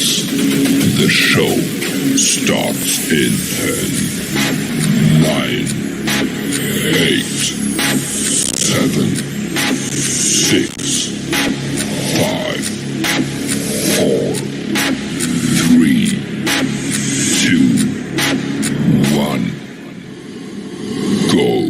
The show starts in 10, 9, 8, 7, 6, 5, 4, 3, 2, 1, go.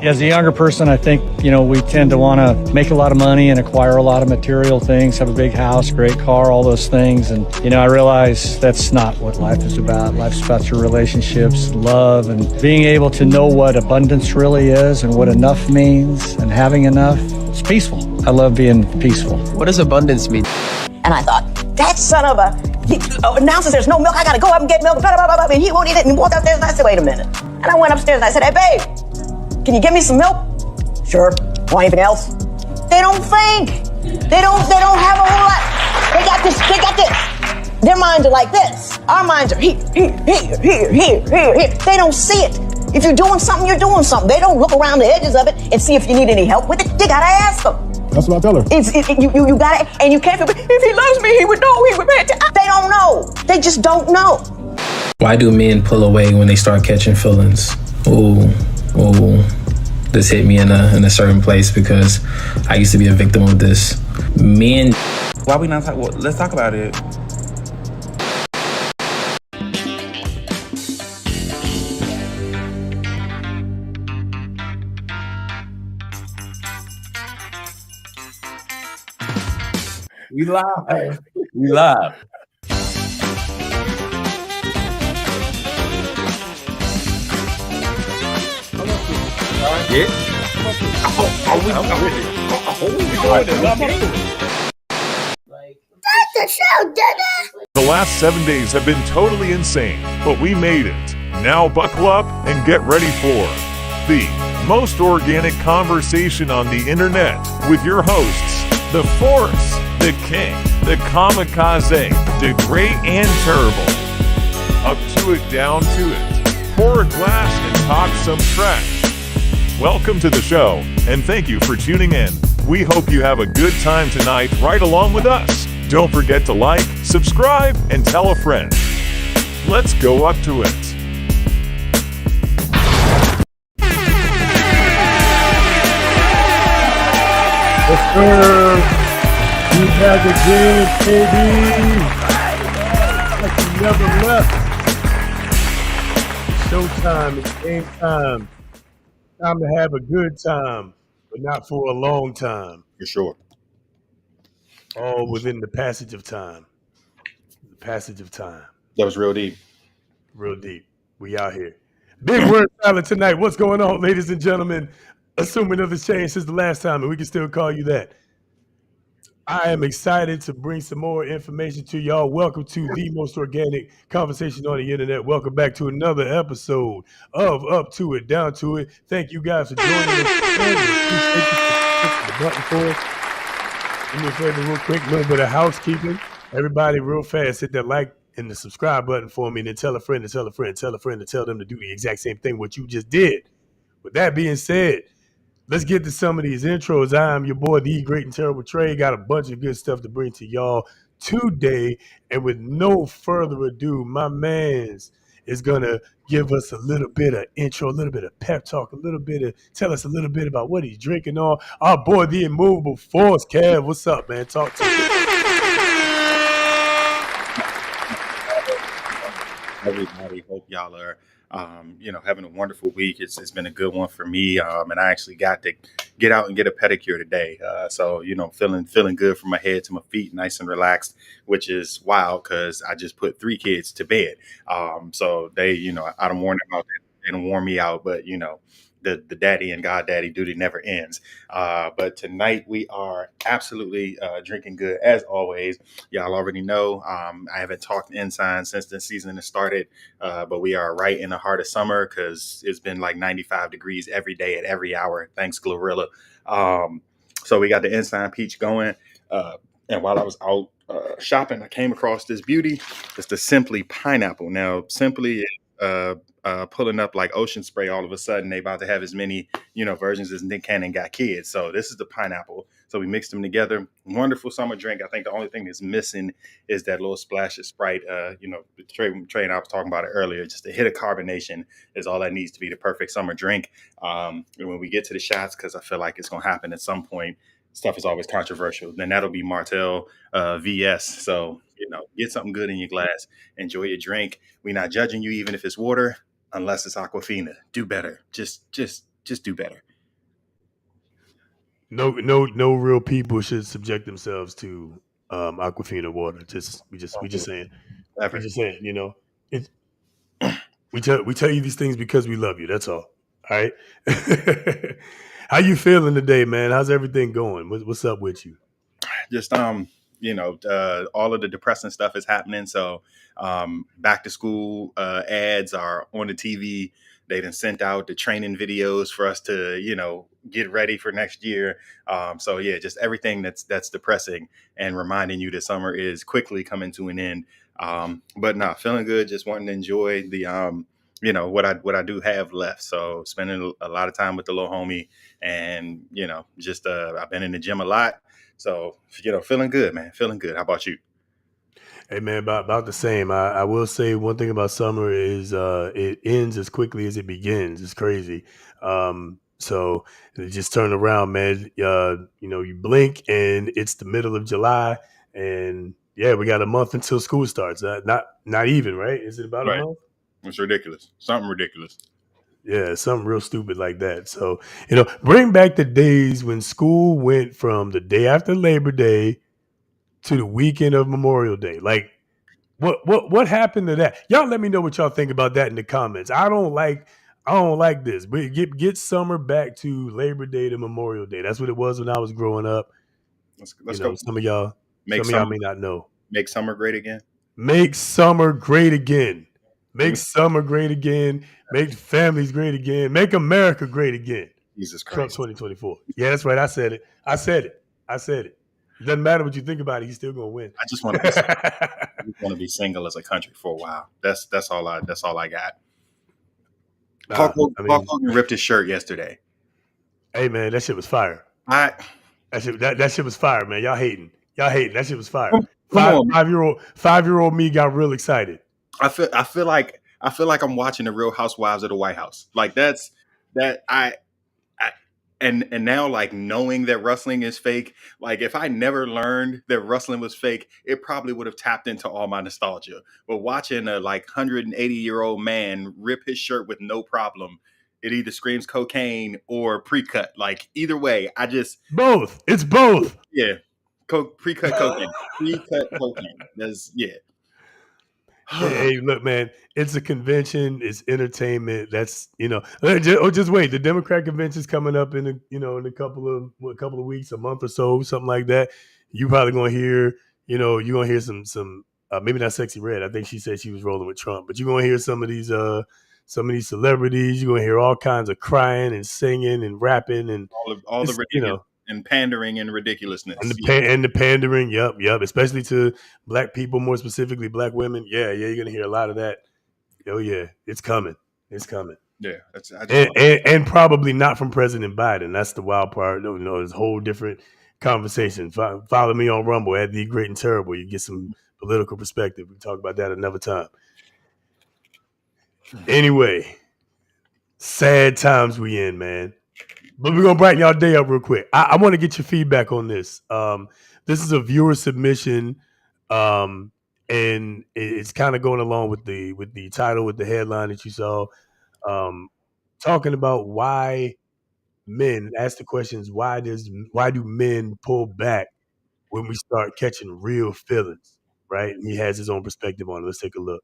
As a younger person, I think, we tend to want to make a lot of money and acquire a lot of material things, have a big house, great car, all those things. And, I realize that's not what life is about. Life's about your relationships, love, and being able to know what abundance really is and what enough means and having enough. It's peaceful. I love being peaceful. What does abundance mean? And I thought, that son of a, he announces there's no milk. I got to go up and get milk. Blah, blah, blah, blah, and he won't eat it. And he walked upstairs and I said, wait a minute. And I went upstairs and I said, hey, babe. Can you give me some milk? Sure. Want anything else? They don't think. They don't have a whole lot. They got this. Their minds are like this. Our minds are here. They don't see it. If you're doing something, you're doing something. They don't look around the edges of it and see if you need any help with it. You gotta ask them. That's what I tell her. You gotta, and you can't feel, if he loves me, he would know, he would pay attention. They don't know. They just don't know. Why do men pull away when they start catching feelings? Ooh, this hit me in a certain place because I used to be a victim of this. Men. Why we not talk? Well, let's talk about it. We live. We live. Yeah. That's the show, Dada! The last 7 days have been totally insane, but we made it. Now buckle up and get ready for the most organic conversation on the internet with your hosts, the Force, the King, the Kamikaze, the Great and Terrible. Up to it, down to it. Pour a glass and talk some trash. Welcome to the show, and thank you for tuning in. We hope you have a good time tonight right along with us. Don't forget to like, subscribe, and tell a friend. Let's go up to it. Yes, sir. You back again, KB. Like you never left. Showtime. It's game time. Time to have a good time, but not for a long time. For sure. All within the passage of time. The passage of time. That was real deep. Real deep. We out here. Big word salad tonight. What's going on, ladies and gentlemen? Assuming nothing's changed since the last time, and we can still call you that. I am excited to bring some more information to y'all. Welcome to the most organic conversation on the internet. Welcome back to another episode of Up to It, Down to It. Thank you guys for joining us. Appreciate you for pushing the button for us. Do me a favor real quick, a little bit of housekeeping. Everybody real fast, hit that like and the subscribe button for me, and then tell a friend to tell a friend, tell a friend to tell them to do the exact same thing what you just did. With that being said, let's get to some of these intros. I am your boy, the Great and Terrible Trey. Got a bunch of good stuff to bring to y'all today. And with no further ado, my man's is going to give us a little bit of intro, a little bit of pep talk, tell us a little bit about what he's drinking on. Our boy, the immovable Force. Kev, what's up, man? Talk to me. Everybody, hope y'all are having a wonderful week. It's been a good one for me. And I actually got to get out and get a pedicure today. So feeling good from my head to my feet, nice and relaxed, which is wild because I just put 3 kids to bed. So they, I don't warn them out. They don't warn me out, but the daddy and goddaddy duty never ends. But tonight we are absolutely drinking good as always. Y'all already know I haven't talked Ensign since the season has started, but we are right in the heart of summer because it's been like 95 degrees every day at every hour. Thanks, Glorilla. So we got the Ensign Peach going. And while I was out shopping, I came across this beauty. It's the Simply Pineapple. Now, Simply is pulling up like Ocean Spray. All of a sudden, they about to have as many, versions as Nick Cannon got kids. So this is the pineapple. So we mixed them together. Wonderful summer drink. I think the only thing that's missing is that little splash of Sprite. Trey and I was talking about it earlier. Just a hit of carbonation is all that needs to be the perfect summer drink. And when we get to the shots, because I feel like it's going to happen at some point, stuff is always controversial. Then that'll be Martell VS. So, get something good in your glass. Enjoy your drink. We're not judging you, even if it's water, unless it's Aquafina. Do better. Just do better. No real people should subject themselves to Aquafina water. We just saying. Ever. We just saying, it's we tell you these things because we love you. That's all. All right. How you feeling today, man? How's everything going? What's up with you? Just all of the depressing stuff is happening. So back to school ads are on the TV. They done sent out the training videos for us to, get ready for next year. Just everything that's depressing and reminding you that summer is quickly coming to an end. Feeling good. Just wanting to enjoy the, what I do have left. So spending a lot of time with the little homie and, I've been in the gym a lot. So, feeling good, man. Feeling good. How about you? Hey, man, about the same. I will say one thing about summer is it ends as quickly as it begins. It's crazy. So just turn around, man. You blink and it's the middle of July. And, yeah, we got a month until school starts. Not even, right? Is it about a month? It's ridiculous. Something ridiculous. Yeah, something real stupid like that. So, bring back the days when school went from the day after Labor Day to the weekend of Memorial Day. Like, what happened to that? Y'all let me know what y'all think about that in the comments. I don't like this. But get summer back to Labor Day to Memorial Day. That's what it was when I was growing up. Let's go. Some of y'all may not know. Make summer great again. Make summer great again. Make summer great again. Make families great again. Make America great again. Jesus Christ. Trump 2024. Yeah, that's right. I said it. It doesn't matter what you think about it. He's still going to win. I just want to be single as a country for a while. That's all I got. Hulk Hogan ripped his shirt yesterday. Hey, man, that shit was fire. That shit was fire, man. Y'all hating. That shit was fire. Five-year-old me got real excited. I feel like I'm watching the Real Housewives of the White House. Like and now like knowing that wrestling is fake, like if I never learned that wrestling was fake, it probably would have tapped into all my nostalgia. But watching a 180-year-old man rip his shirt with no problem, it either screams cocaine or pre-cut. Like either way, both. It's both. Yeah. Pre-cut cocaine. Pre-cut cocaine. Hey, look, man, it's a convention. It's entertainment. That's just wait. The Democrat convention's coming up in a couple of weeks, a month or so, something like that. You probably gonna hear, you're gonna hear some maybe not Sexy Red. I think she said she was rolling with Trump, but you're gonna hear some of these celebrities. You're gonna hear all kinds of crying and singing and rapping and all the ridiculous. And pandering and ridiculousness. And the pandering, yep. Especially to black people, more specifically black women. Yeah, you're going to hear a lot of that. Oh, yeah, it's coming. Yeah. And probably not from President Biden. That's the wild part. It's a whole different conversation. Follow me on Rumble at The Great and Terrible. You get some political perspective. We can talk about that another time. Anyway, sad times we in, man. But we're going to brighten y'all day up real quick. I want to get your feedback on this. This is a viewer submission, and it's kind of going along with the title, with the headline that you saw, talking about why men, ask the questions, why do men pull back when we start catching real feelings, right? And he has his own perspective on it. Let's take a look.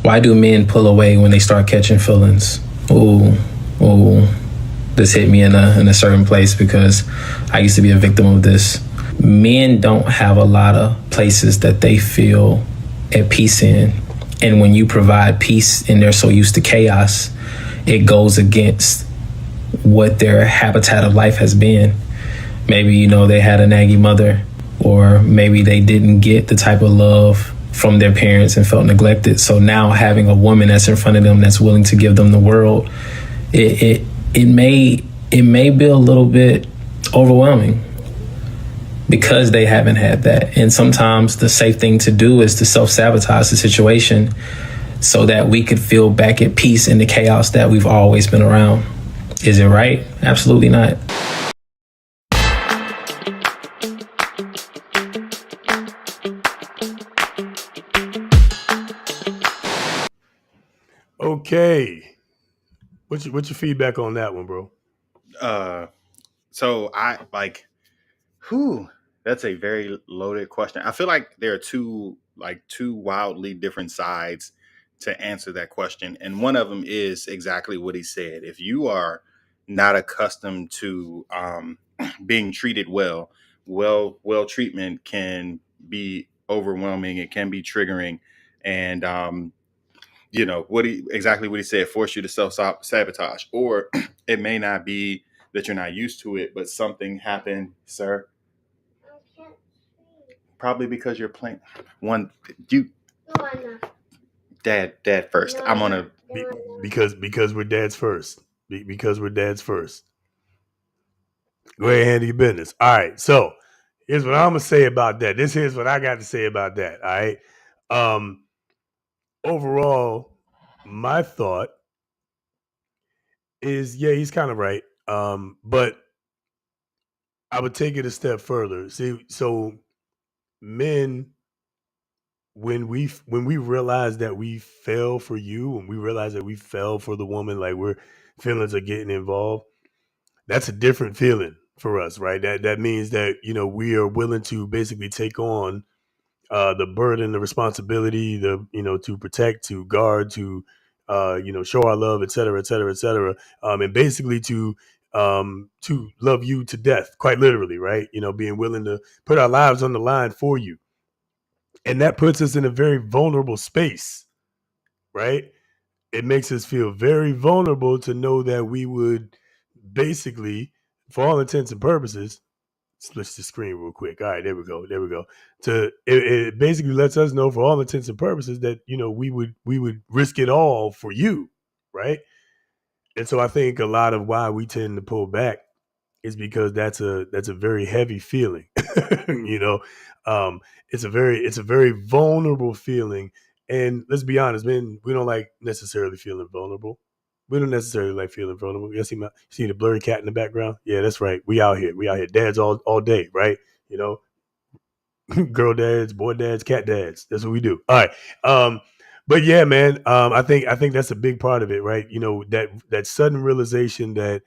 Why do men pull away when they start catching feelings? Ooh, this hit me in a certain place because I used to be a victim of this. Men don't have a lot of places that they feel at peace in. And when you provide peace and they're so used to chaos, it goes against what their habitat of life has been. Maybe, you know, they had a naggy mother, or maybe they didn't get the type of love from their parents and felt neglected. So now having a woman that's in front of them that's willing to give them the world, it may be a little bit overwhelming because they haven't had that. And sometimes the safe thing to do is to self-sabotage the situation so that we could feel back at peace in the chaos that we've always been around. Is it right? Absolutely not. Okay. What's your feedback on that one, bro? So I like, that's a very loaded question. I feel like there are two wildly different sides to answer that question. And one of them is exactly what he said. If you are not accustomed to being treated well treatment can be overwhelming. It can be triggering. And exactly what he said, force you to self-sabotage. Or it may not be that you're not used to it, but something happened, sir. Probably because you're playing one. Dad first. I'm gonna Because we're dads first. Because we're dads first. Go ahead and handle your business. All right. So here's what I'm gonna say about that. Here's what I got to say about that. All right. Overall, my thought is, yeah, he's kind of right. But I would take it a step further. See, so men, when we realize that we fell for you, when we realize that we fell for the woman, like we're feelings are getting involved, that's a different feeling for us, right? That means that, you know, we are willing to basically take on the burden, the responsibility, to protect, to guard, to show our love, et cetera, et cetera, et cetera, and basically to love you to death, quite literally, right? You know, being willing to put our lives on the line for you, and that puts us in a very vulnerable space, right? It makes us feel very vulnerable to know that we would basically, for all intents and purposes, switch the screen real quick. All right, there we go. It basically lets us know, for all intents and purposes, that, you know, we would risk it all for you, right? And so I think a lot of why we tend to pull back is because that's a very heavy feeling. you know, it's a very vulnerable feeling. And let's be honest, man, we don't like necessarily feeling vulnerable. We don't necessarily like feeling vulnerable. You see the blurry cat in the background? Yeah, that's right. We out here. Dads all day, right? You know, girl dads, boy dads, cat dads. That's what we do. All right. But yeah, man, I think that's a big part of it, right? You know, that sudden realization that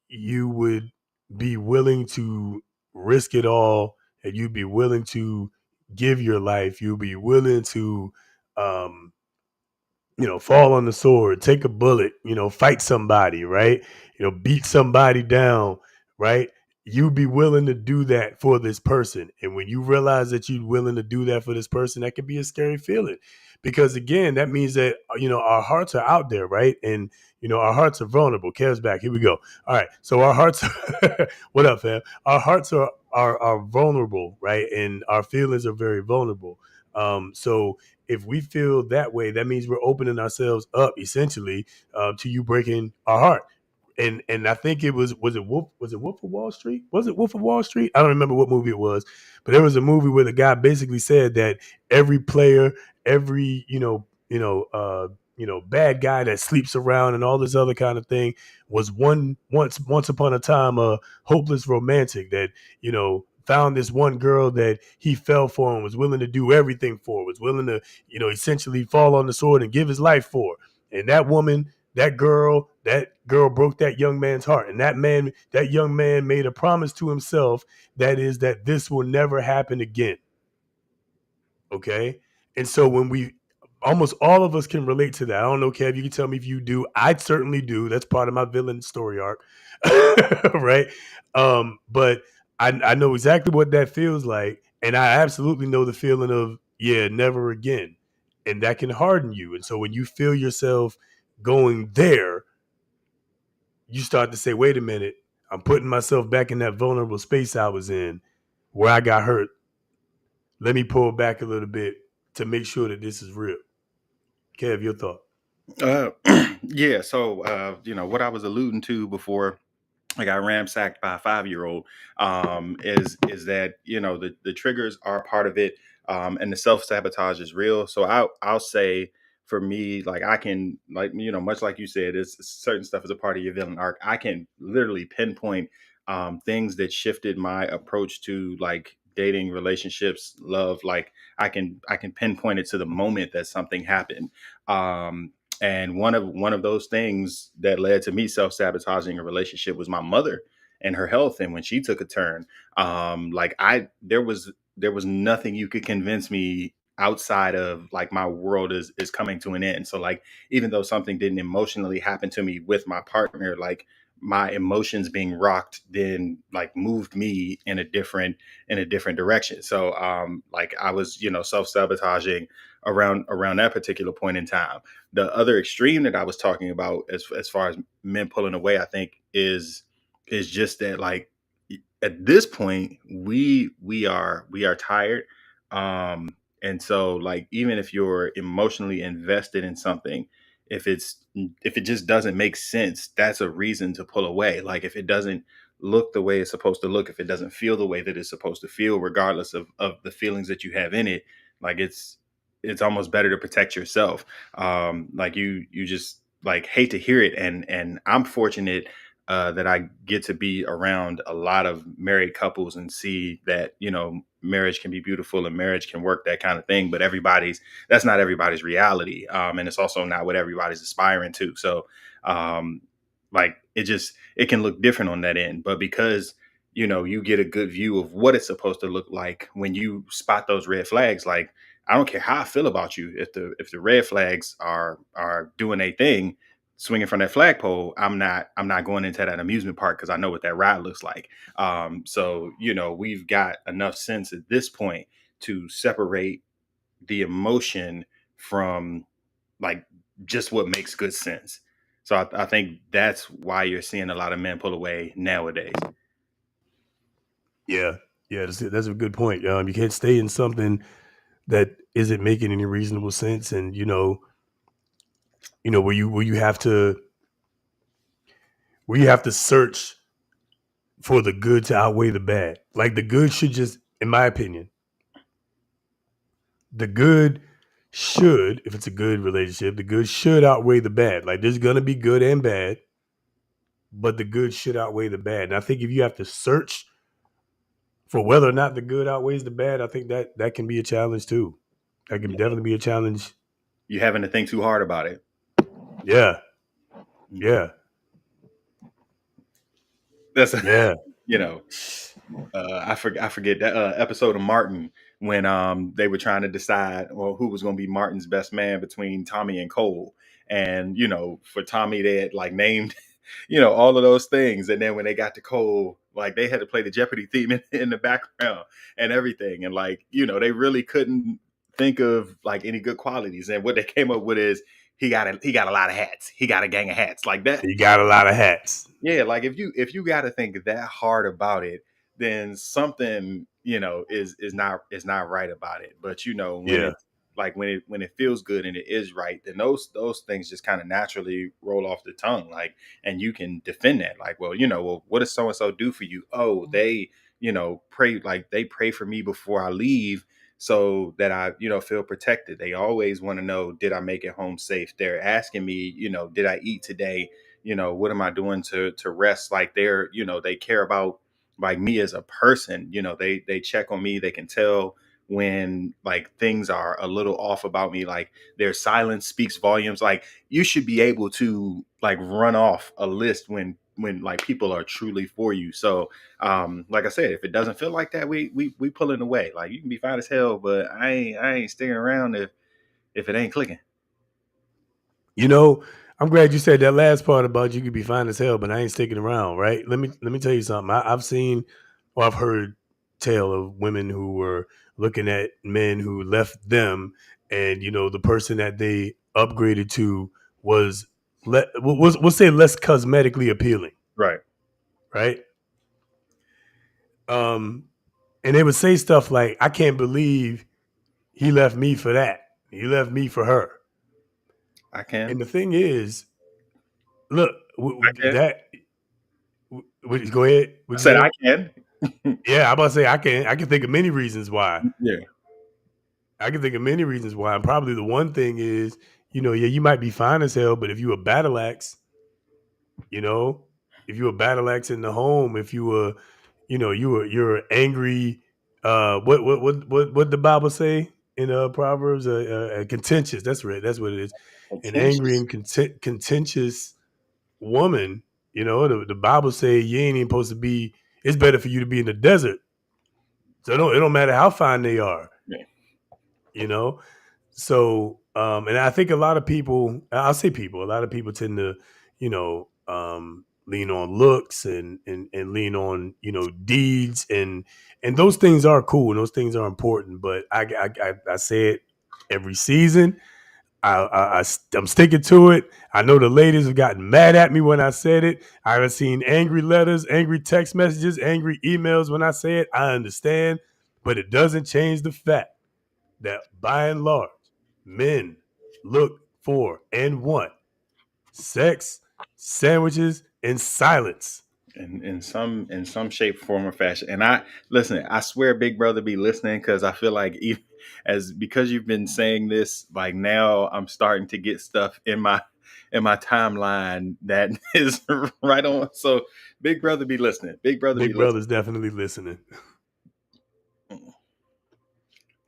you would be willing to risk it all, and you'd be willing to give your life, you'd be willing to um fall on the sword, take a bullet, fight somebody, right? Beat somebody down, right? You'd be willing to do that for this person. And when you realize that you're willing to do that for this person, that can be a scary feeling, because again, that means that, our hearts are out there, right? And, our hearts are vulnerable. Kev's back. Here we go. All right. So our hearts, what up, fam? Our hearts are vulnerable, right? And our feelings are very vulnerable. So if we feel that way, that means we're opening ourselves up essentially to you breaking our heart. And I think it was it Wolf of Wall Street? Was it Wolf of Wall Street? I don't remember what movie it was, but there was a movie where the guy basically said that every player, every bad guy that sleeps around and all this other kind of thing was once upon a time a hopeless romantic that found this one girl that he fell for and was willing to do everything for, was willing to essentially fall on the sword and give his life for. And that girl broke that young man's heart. And that young man made a promise to himself, that this will never happen again. Okay. And so when almost all of us can relate to that. I don't know, Kev, you can tell me if you do. I certainly do. That's part of my villain story arc. Right. But I know exactly what that feels like. And I absolutely know the feeling of, yeah, never again. And that can harden you. And so when you feel yourself going there, you start to say, wait a minute, I'm putting myself back in that vulnerable space I was in where I got hurt. Let me pull back a little bit to make sure that this is real. Kev, your thought? Uh, yeah. So, what I was alluding to before I got ransacked by a 5-year-old, is that the triggers are part of it, and the self sabotage is real. So I'll say for me, like I can, like much like you said, it's certain stuff is a part of your villain arc. I can literally pinpoint things that shifted my approach to like dating, relationships, love. Like I can pinpoint it to the moment that something happened. And one of those things that led to me self-sabotaging a relationship was my mother and her health. And when she took a turn, like there was nothing you could convince me outside of like my world is coming to an end. So like even though something didn't emotionally happen to me with my partner, like my emotions being rocked then like moved me in a different direction. So like I was self-sabotaging around that particular point in time. The other extreme that I was talking about as far as men pulling away, I think is just that like at this point we are tired. And so like even if you're emotionally invested in something, if it just doesn't make sense, that's a reason to pull away. Like if it doesn't look the way it's supposed to look, if it doesn't feel the way that it's supposed to feel, regardless of the feelings that you have in it, like it's almost better to protect yourself. Like you just like hate to hear it. And I'm fortunate that I get to be around a lot of married couples and see that marriage can be beautiful and marriage can work, that kind of thing. But that's not everybody's reality, and it's also not what everybody's aspiring to. So um, like it can look different on that end. But because you get a good view of what it's supposed to look like when you spot those red flags, like I don't care how I feel about you. If the red flags are doing a thing, swinging from that flagpole, I'm not going into that amusement park because I know what that ride looks like. So we've got enough sense at this point to separate the emotion from like just what makes good sense. So I think that's why you're seeing a lot of men pull away nowadays. Yeah, yeah, that's a good point. You can't stay in something that isn't making any reasonable sense, and where you have to search for the good to outweigh the bad. Like the good should just, in my opinion, the good should, if it's a good relationship, the good should outweigh the bad. Like there's gonna be good and bad, but the good should outweigh the bad. And I think if you have to search for whether or not the good outweighs the bad, I think that can be a challenge too. That can definitely be a challenge. You having to think too hard about it. Yeah, yeah, That's yeah. you know I forget that episode of Martin when they were trying to decide well who was going to be Martin's best man between Tommy and Cole. And for Tommy they had like named all of those things, and then when they got to Cole, like they had to play the Jeopardy theme in the background and everything, and like they really couldn't think of like any good qualities, and what they came up with is he got a lot of hats, he got a gang of hats like that. He got a lot of hats. Yeah, like if you got to think that hard about it, then something is not right about it. But when Yeah. it's like when it feels good and it is right, then those things just kind of naturally roll off the tongue. Like, and you can defend that. Like, well, what does so and so do for you? Oh, they pray, like they pray for me before I leave so that I feel protected. They always want to know, did I make it home safe? They're asking me, did I eat today? What am I doing to rest? Like they care about like me as a person. They check on me. They can tell when like things are a little off about me. Like their silence speaks volumes. Like you should be able to like run off a list when like people are truly for you. So like I said, if it doesn't feel like that, we pulling away. Like you can be fine as hell, but I ain't sticking around if it ain't clicking. I'm glad you said that last part about you could be fine as hell, but I ain't sticking around, right? Let me tell you something. I've seen or I've heard tale of women who were looking at men who left them, and the person that they upgraded to was we'll say less cosmetically appealing, Right. right? And they would say stuff like, "I can't believe he left me for that. He left me for her." I can. And the thing is, look, I can. that. Go ahead. I What'd you said I say? can. Yeah, I'm about to say I can think of many reasons why. Yeah. I can think of many reasons why. And probably the one thing is, yeah, you might be fine as hell, but if you a battle axe, you know, if you a battle axe in the home, if you were, you're angry. What the Bible say in Proverbs? Contentious. That's right. That's what it is. An angry Contentious. and contentious woman. The Bible say you ain't even supposed to be. It's better for you to be in the desert. So it don't matter how fine they are. Yeah. You know. So and I think a lot of people. I'll say people. A lot of people tend to, lean on looks and lean on deeds and those things are cool and those things are important. But I say it every season. I'm sticking to it. I know the ladies have gotten mad at me when I said it. I've seen angry letters, angry text messages, angry emails when I say it. I understand, but it doesn't change the fact that by and large, men look for and want sex, sandwiches, and silence. In some shape, form, or fashion. And I listen. I swear, Big Brother be listening because I feel like because you've been saying this, like now I'm starting to get stuff in my timeline that is right on. So Big Brother be listening. Big Brother be Big listening. Brother's definitely listening.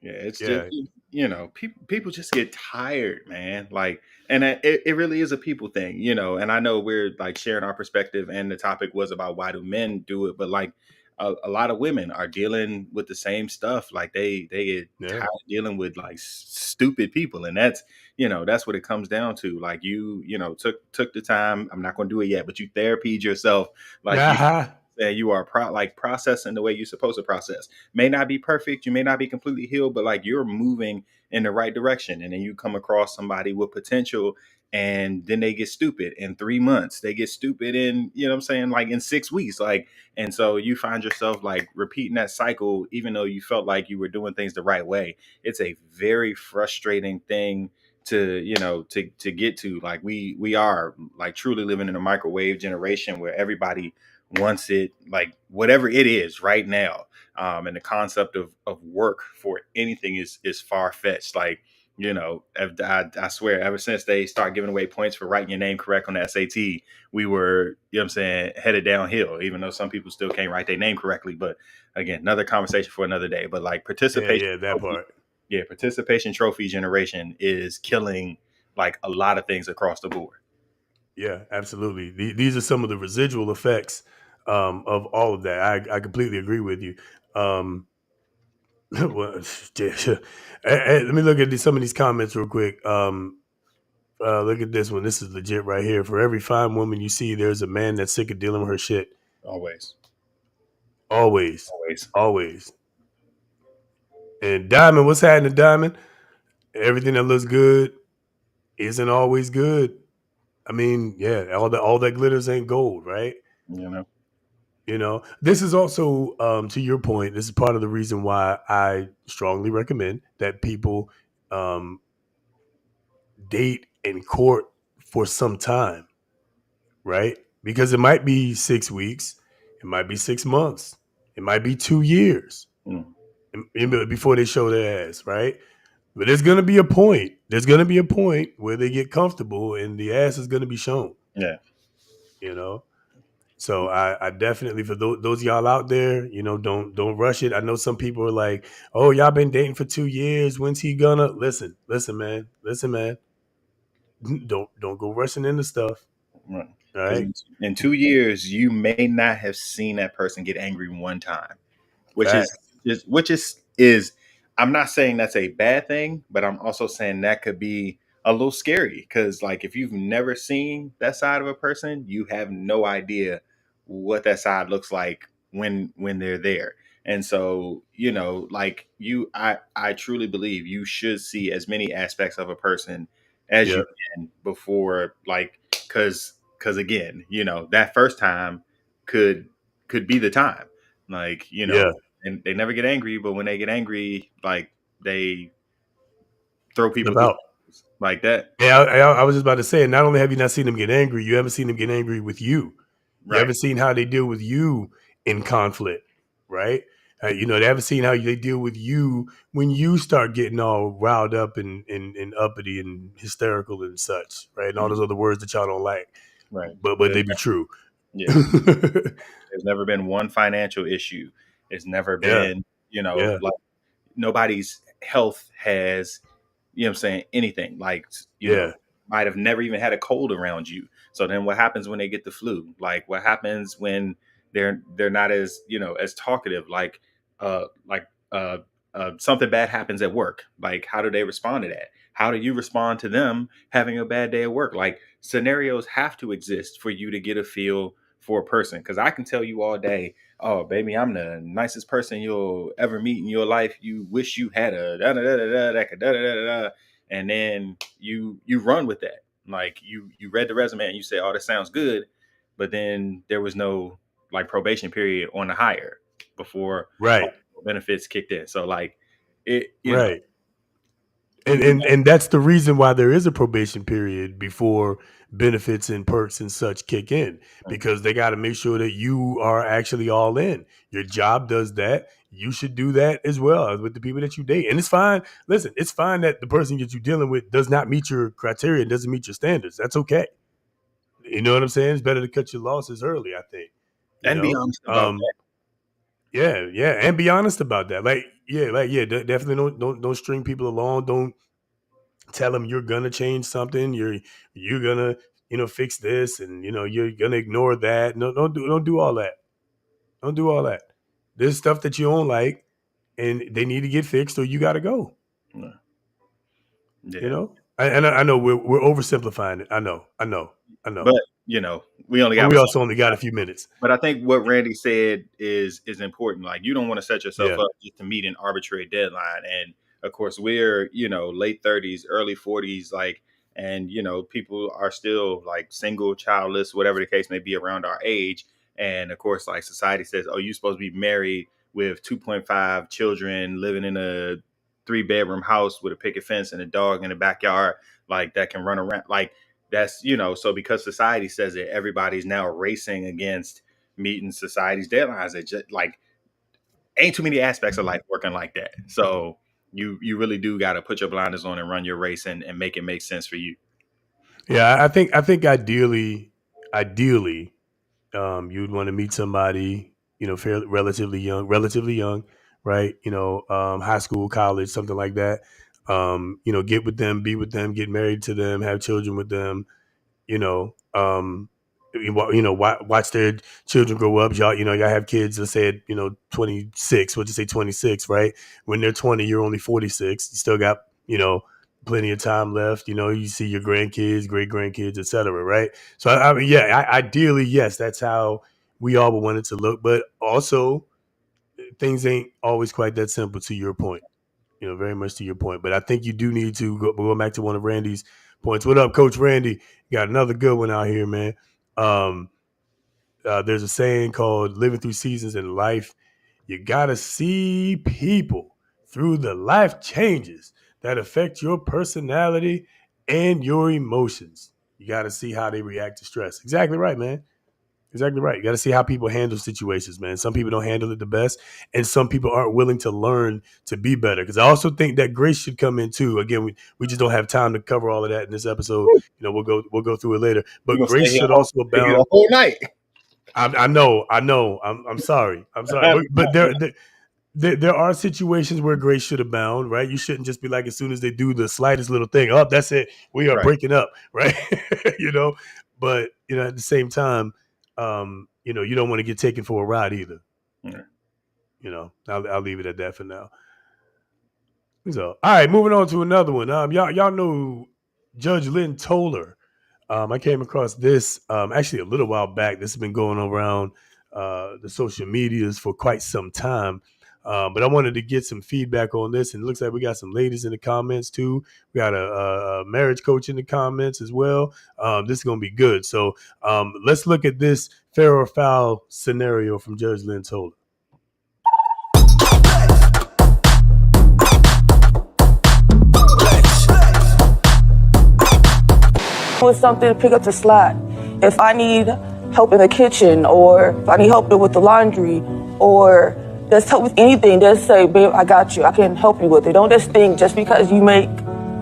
Yeah, it's just Yeah, people just get tired, man. Like, and it really is a people thing, And I know we're like sharing our perspective, and the topic was about why do men do it, but like a lot of women are dealing with the same stuff. Like they get yeah. tired of dealing with like stupid people, and that's what it comes down to. Like took the time. I'm not going to do it yet, but you therapied yourself, like you. Uh-huh. That you are like processing the way you're supposed to process. May not be perfect, you may not be completely healed, but like you're moving in the right direction. And then you come across somebody with potential, and then they get stupid in 3 months. They get stupid in, what I'm saying, like in 6 weeks. Like, and so you find yourself like repeating that cycle, even though you felt like you were doing things the right way. It's a very frustrating thing to get to. Like we are like truly living in a microwave generation where everybody wants it, like whatever it is right now. And the concept of work for anything is far-fetched. Like, I swear, ever since they start giving away points for writing your name correct on the SAT, we were, what I'm saying, headed downhill, even though some people still can't write their name correctly. But again, another conversation for another day. But like Yeah, that part. participation trophy generation is killing like a lot of things across the board. Yeah, absolutely. These are some of the residual effects of all of that. I completely agree with you. Well, let me look at some of these comments real quick. Look at this one. This is legit right here. For every fine woman you see, there's a man that's sick of dealing with her shit. Always. Always, Always. always. And Diamond, what's happening, Diamond? Everything that looks good isn't always good. I mean, yeah, all that glitters ain't gold, right? You know. This is also to your point. This is part of the reason why I strongly recommend that people um, date and court for some time, right? Because it might be 6 weeks, it might be 6 months, it might be 2 years Mm. before they show their ass, right? But there's gonna be a point. There's gonna be a point where they get comfortable and the ass is gonna be shown. Yeah. You know. So I definitely for those y'all out there, don't rush it. I know some people are like, "Oh, y'all been dating for 2 years. When's he gonna?" Listen, man. Don't go rushing into stuff. Right. All Because right. in 2 years, you may not have seen that person get angry one time, which is Facts. which is I'm not saying that's a bad thing, but I'm also saying that could be a little scary because like if you've never seen that side of a person, you have no idea what that side looks like when they're there. And so, like I truly believe you should see as many aspects of a person as you Yep. can before like because again, that first time could be the time. Like, Yeah. and they never get angry, but when they get angry, like they throw people Flip through out. like that. Yeah, I was just about to say, not only have you not seen them get angry, you haven't seen them get angry with you. You Right. haven't seen how they deal with you in conflict, right? They haven't seen how they deal with you when you start getting all riled up and uppity and hysterical and such, right? And all those other words that y'all don't like, Right. but they be true. Yeah. There's never been one financial issue. It's never Yeah, been, yeah, like nobody's health has, what I'm saying, anything. Like, yeah, might have never even had a cold around you. So then what happens when they get the flu? Like what happens when they're not as, as talkative, uh like uh something bad happens at work. Like how do they respond to that? How do you respond to them having a bad day at work? Like scenarios have to exist for you to get a feel for a person. Because I can tell you all day, oh baby, I'm the nicest person you'll ever meet in your life. You wish you had a da da da da da da da da da da, and then you run with that. Like you read the resume and you say, oh, that sounds good, but then there was no like probation period on the hire before right, benefits kicked in. So like it, right. And, people. and and that's the reason why there is a probation period before benefits and perks and such kick in, because they got to make sure that you are actually all in. Your job does that. You should do that as well with the people that you date. And it's fine. Listen, it's fine that the person that you're dealing with does not meet your criteria, doesn't meet your standards. That's okay. You know what I'm saying? It's better to cut your losses early, I think. You And be know? honest about that. Yeah, and be honest about that. Definitely don't string people along. Don't tell them you're gonna change something. You're gonna fix this, and you're gonna ignore that. No, don't do all that. Don't do all that. There's stuff that you don't like, and they need to get fixed, or you got to go. Yeah. You Yeah. know, I know we're oversimplifying it. I know, But we only but got we also only got a few minutes. But I think what Randy said is important. Like you don't want to set yourself Yeah, up just to meet an arbitrary deadline. And of course, we're late 30s, early 40s, like, and people are still like single, childless, whatever the case may be around our age. And of course, like society says, oh, you're supposed to be married with 2.5 children, living in a 3-bedroom house with a picket fence and a dog in the backyard, like that can run around, like. That's so because society says it, everybody's now racing against meeting society's deadlines. It just like ain't too many aspects of life working like that. So you really do got to put your blinders on and run your race and make it make sense for you. yeah. I think ideally, you'd want to meet somebody, fairly relatively young, right? High school, college, something like that. Get with them, be with them, get married to them, have children with them. you know, um, watch their children grow up. Y'all have kids. Let's say at 26. What you say, 26, right? When they're 20, you're only 46. You still got plenty of time left. You see your grandkids, great grandkids, etc. Right? So I mean, yeah, ideally, yes, that's how we all would want it to look. But also, things ain't always quite that simple. To your point, very much to your point. But I think you do need to go back to one of Randy's points. What up, Coach Randy? Got another good one out here, man. Um, there's a saying called living through seasons in life. You got to see people through the life changes that affect your personality and your emotions. You got to see how they react to stress. Exactly right, man. Exactly right. You got to see how people handle situations, man. Some people don't handle it the best, and some people aren't willing to learn to be better. Because I also think that grace should come in too. Again, we just don't have time to cover all of that in this episode. We'll go through it later. We're But gonna stay grace here should also the abound. whole night. I know. I'm sorry. I'm sorry. But there are situations where grace should abound, right? You shouldn't just be like, as soon as they do the slightest little thing, oh, that's it. We are Right. breaking up, right? But at the same time, you don't want to get taken for a ride either. Yeah. I'll leave it at that for now. So, all right, moving on to another one. Y'all know Judge Lynn Toler. I came across this actually a little while back. This has been going around the social medias for quite some time. But I wanted to get some feedback on this, and it looks like we got some ladies in the comments too. We got a marriage coach in the comments as well. This is going to be good. So let's look at this fair or foul scenario from Judge Lynn Toler. With something to pick up the slack. If I need help in the kitchen, or if I need help with the laundry, or just help with anything, just say, babe, I got you. I can help you with it. Don't just think just because you make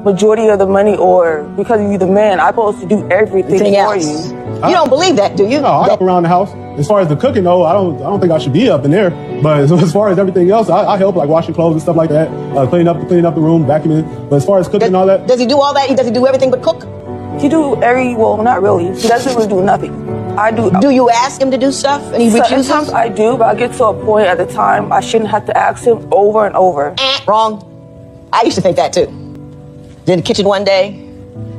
majority of the money or because you're the man, I'm supposed to do everything for you. You don't believe that, do you? No, I help around the house. As far as the cooking, though, I don't think I should be up in there. But as far as everything else, I help, like washing clothes and stuff like that, cleaning up the room, vacuuming. But as far as cooking and all that, Does he do all that? Does he do everything but cook? He do well, not really. He doesn't really do nothing. I do. Do you ask him to do stuff and he refuses? Sometimes I do, but I get to a point at the time I shouldn't have to ask him over and over. Wrong. I used to think that too. In the kitchen one day,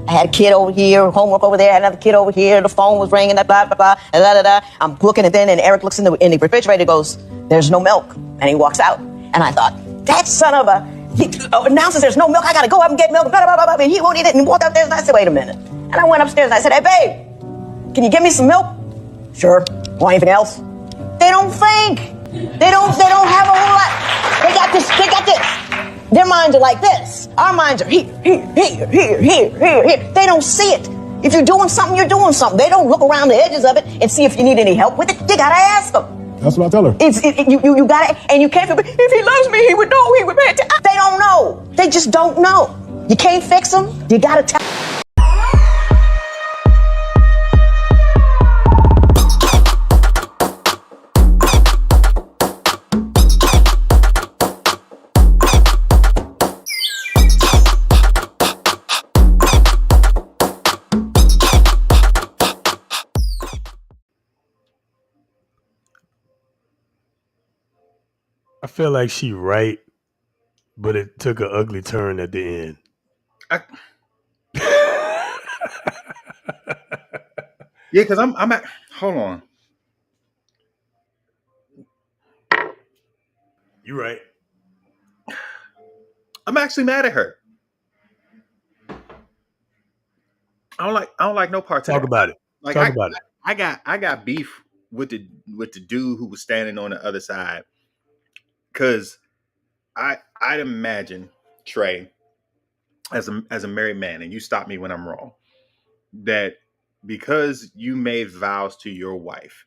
I had a kid over here, homework over there, another kid over here, the phone was ringing, blah, blah, blah, and da, da, da. I'm looking at then, and Eric looks in the refrigerator and goes, there's no milk. And he walks out. And I thought, that son of a, he announces there's no milk, I gotta go up and get milk, blah, blah, blah, blah, and he won't eat it, and he walked upstairs, and I said, wait a minute. And I went upstairs and I said, hey, babe, can you give me some milk? Sure. Want anything else? They don't think. They don't have a whole lot. They got this. Their minds are like this. Our minds are here. They don't see it. If you're doing something, you're doing something. They don't look around the edges of it and see if you need any help with it. You gotta ask them. that's what I tell her. You gotta, and you can't, if he loves me, he would know, he would pay attention. They don't know. They just don't know. You can't fix them. You gotta tell. I feel like she right, but it took an ugly turn at the end. Yeah, because I'm at. Hold on. You're right. I'm actually mad at her. I don't like no parts. Talk about it. Like Talk about it. I got beef with the dude who was standing on the other side, because I'd imagine, Trey, as a married man, and you stop me when I'm wrong, that because you made vows to your wife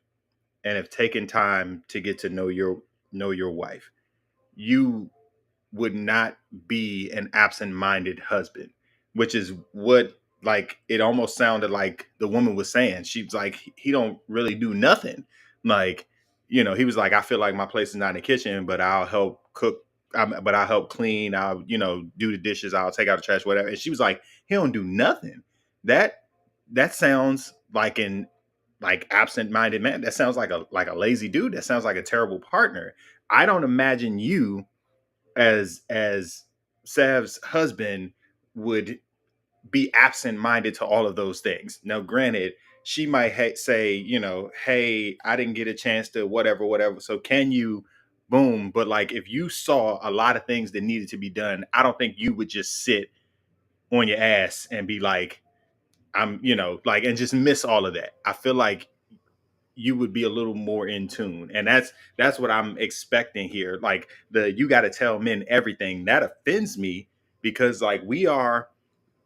and have taken time to get to know your wife, you would not be an absent-minded husband, which is what, like, it almost sounded like the woman was saying. She's like, he don't really do nothing. Like, he was like, I feel like my place is not in the kitchen, but I'll help cook. But I'll help clean. I'll, do the dishes. I'll take out the trash, whatever. And she was like, he don't do nothing. That sounds like an absent-minded man. That sounds like a lazy dude. That sounds like a terrible partner. I don't imagine you as Sav's husband would be absent-minded to all of those things. Now, granted, she might say, hey, I didn't get a chance to whatever. So can you, boom. But like, if you saw a lot of things that needed to be done, I don't think you would just sit on your ass and be like, and just miss all of that. I feel like you would be a little more in tune. And that's what I'm expecting here. Like, you got to tell men everything. That offends me, because like, we are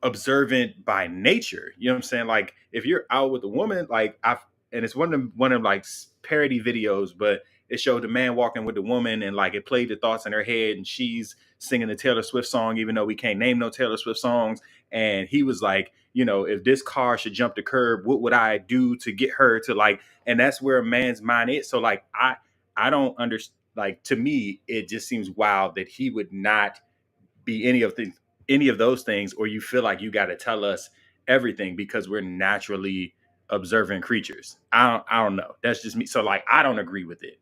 observant by nature. You know what I'm saying? Like, if you're out with a woman, like and it's one of them like parody videos, but it showed the man walking with the woman, and like it played the thoughts in her head, and she's singing the Taylor Swift song, even though we can't name no Taylor Swift songs. And he was like, if this car should jump the curb, what would I do to get her to like, and that's where a man's mind is. So like, I don't understand. Like, to me, it just seems wild that he would not be any of those things, or you feel like you got to tell us everything because we're naturally observant creatures. I don't know. That's just me. So like, I don't agree with it.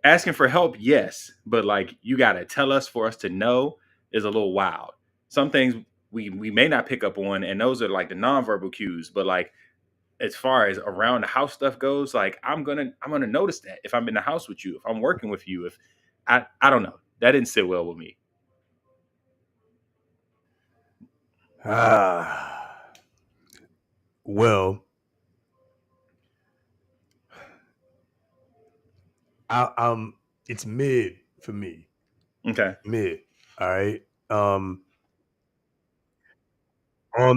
Asking for help, yes, but like, you got to tell us for us to know is a little wild. Some things we may not pick up on, and those are like the nonverbal cues. But like, as far as around the house stuff goes, like, I'm gonna notice that if I'm in the house with you, if I'm working with you, if I don't know. That didn't sit well with me. Well, it's mid for me. Okay. Mid. All right. On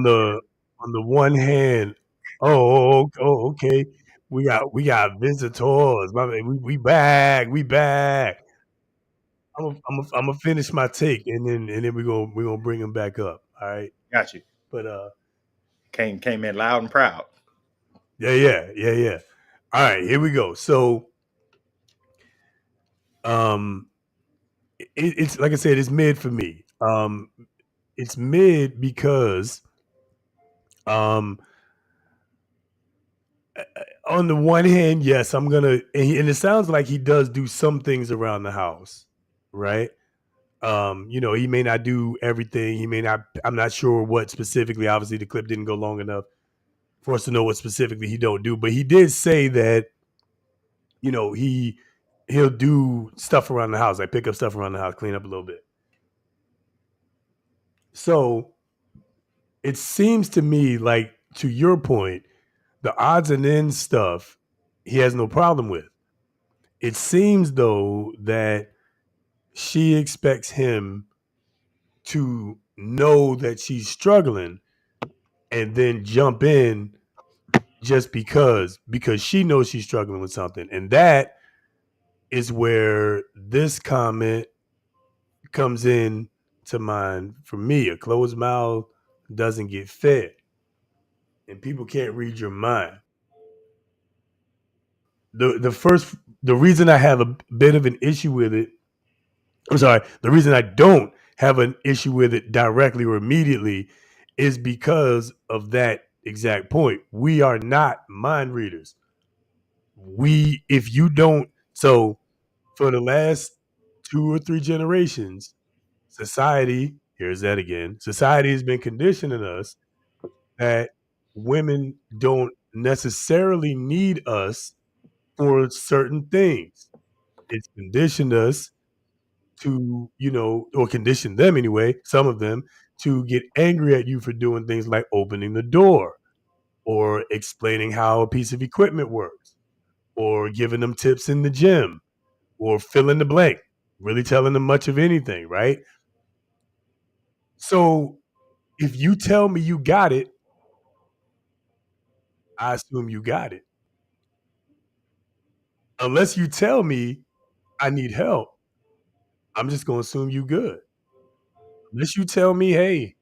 the one hand, okay. We got visitors. My man, we back. We back. I'm gonna finish my take and then we're gonna bring him back up. All right. Got you. But Came in loud and proud. yeah. All right, here we go. So it's like I said, it's mid for me. It's mid because um on the one hand, yes, I'm gonna and it sounds like he does do some things around the house, right? He may not do everything. He may not. I'm not sure what specifically. Obviously, the clip didn't go long enough for us to know what specifically he don't do. But he did say that he'll do stuff around the house, like pick up stuff around the house, clean up a little bit. So it seems to me like, to your point, the odds and ends stuff he has no problem with. It seems though that she expects him to know that she's struggling and then jump in just because she knows she's struggling with something. And that is where this comment comes in to mind for me. A closed mouth doesn't get fed. And people can't read your mind. The reason I have a bit of an issue with it, the reason I don't have an issue with it directly or immediately is because of that exact point. We are not mind readers. If you don't, so for the last 2 or 3 generations, society has been conditioning us that women don't necessarily need us for certain things. It's conditioned us to, or conditioned them anyway, some of them, to get angry at you for doing things like opening the door or explaining how a piece of equipment works or giving them tips in the gym or fill in the blank, really telling them much of anything, right? So if you tell me you got it, I assume you got it. Unless you tell me I need help, I'm just going to assume you good. Unless you tell me, hey,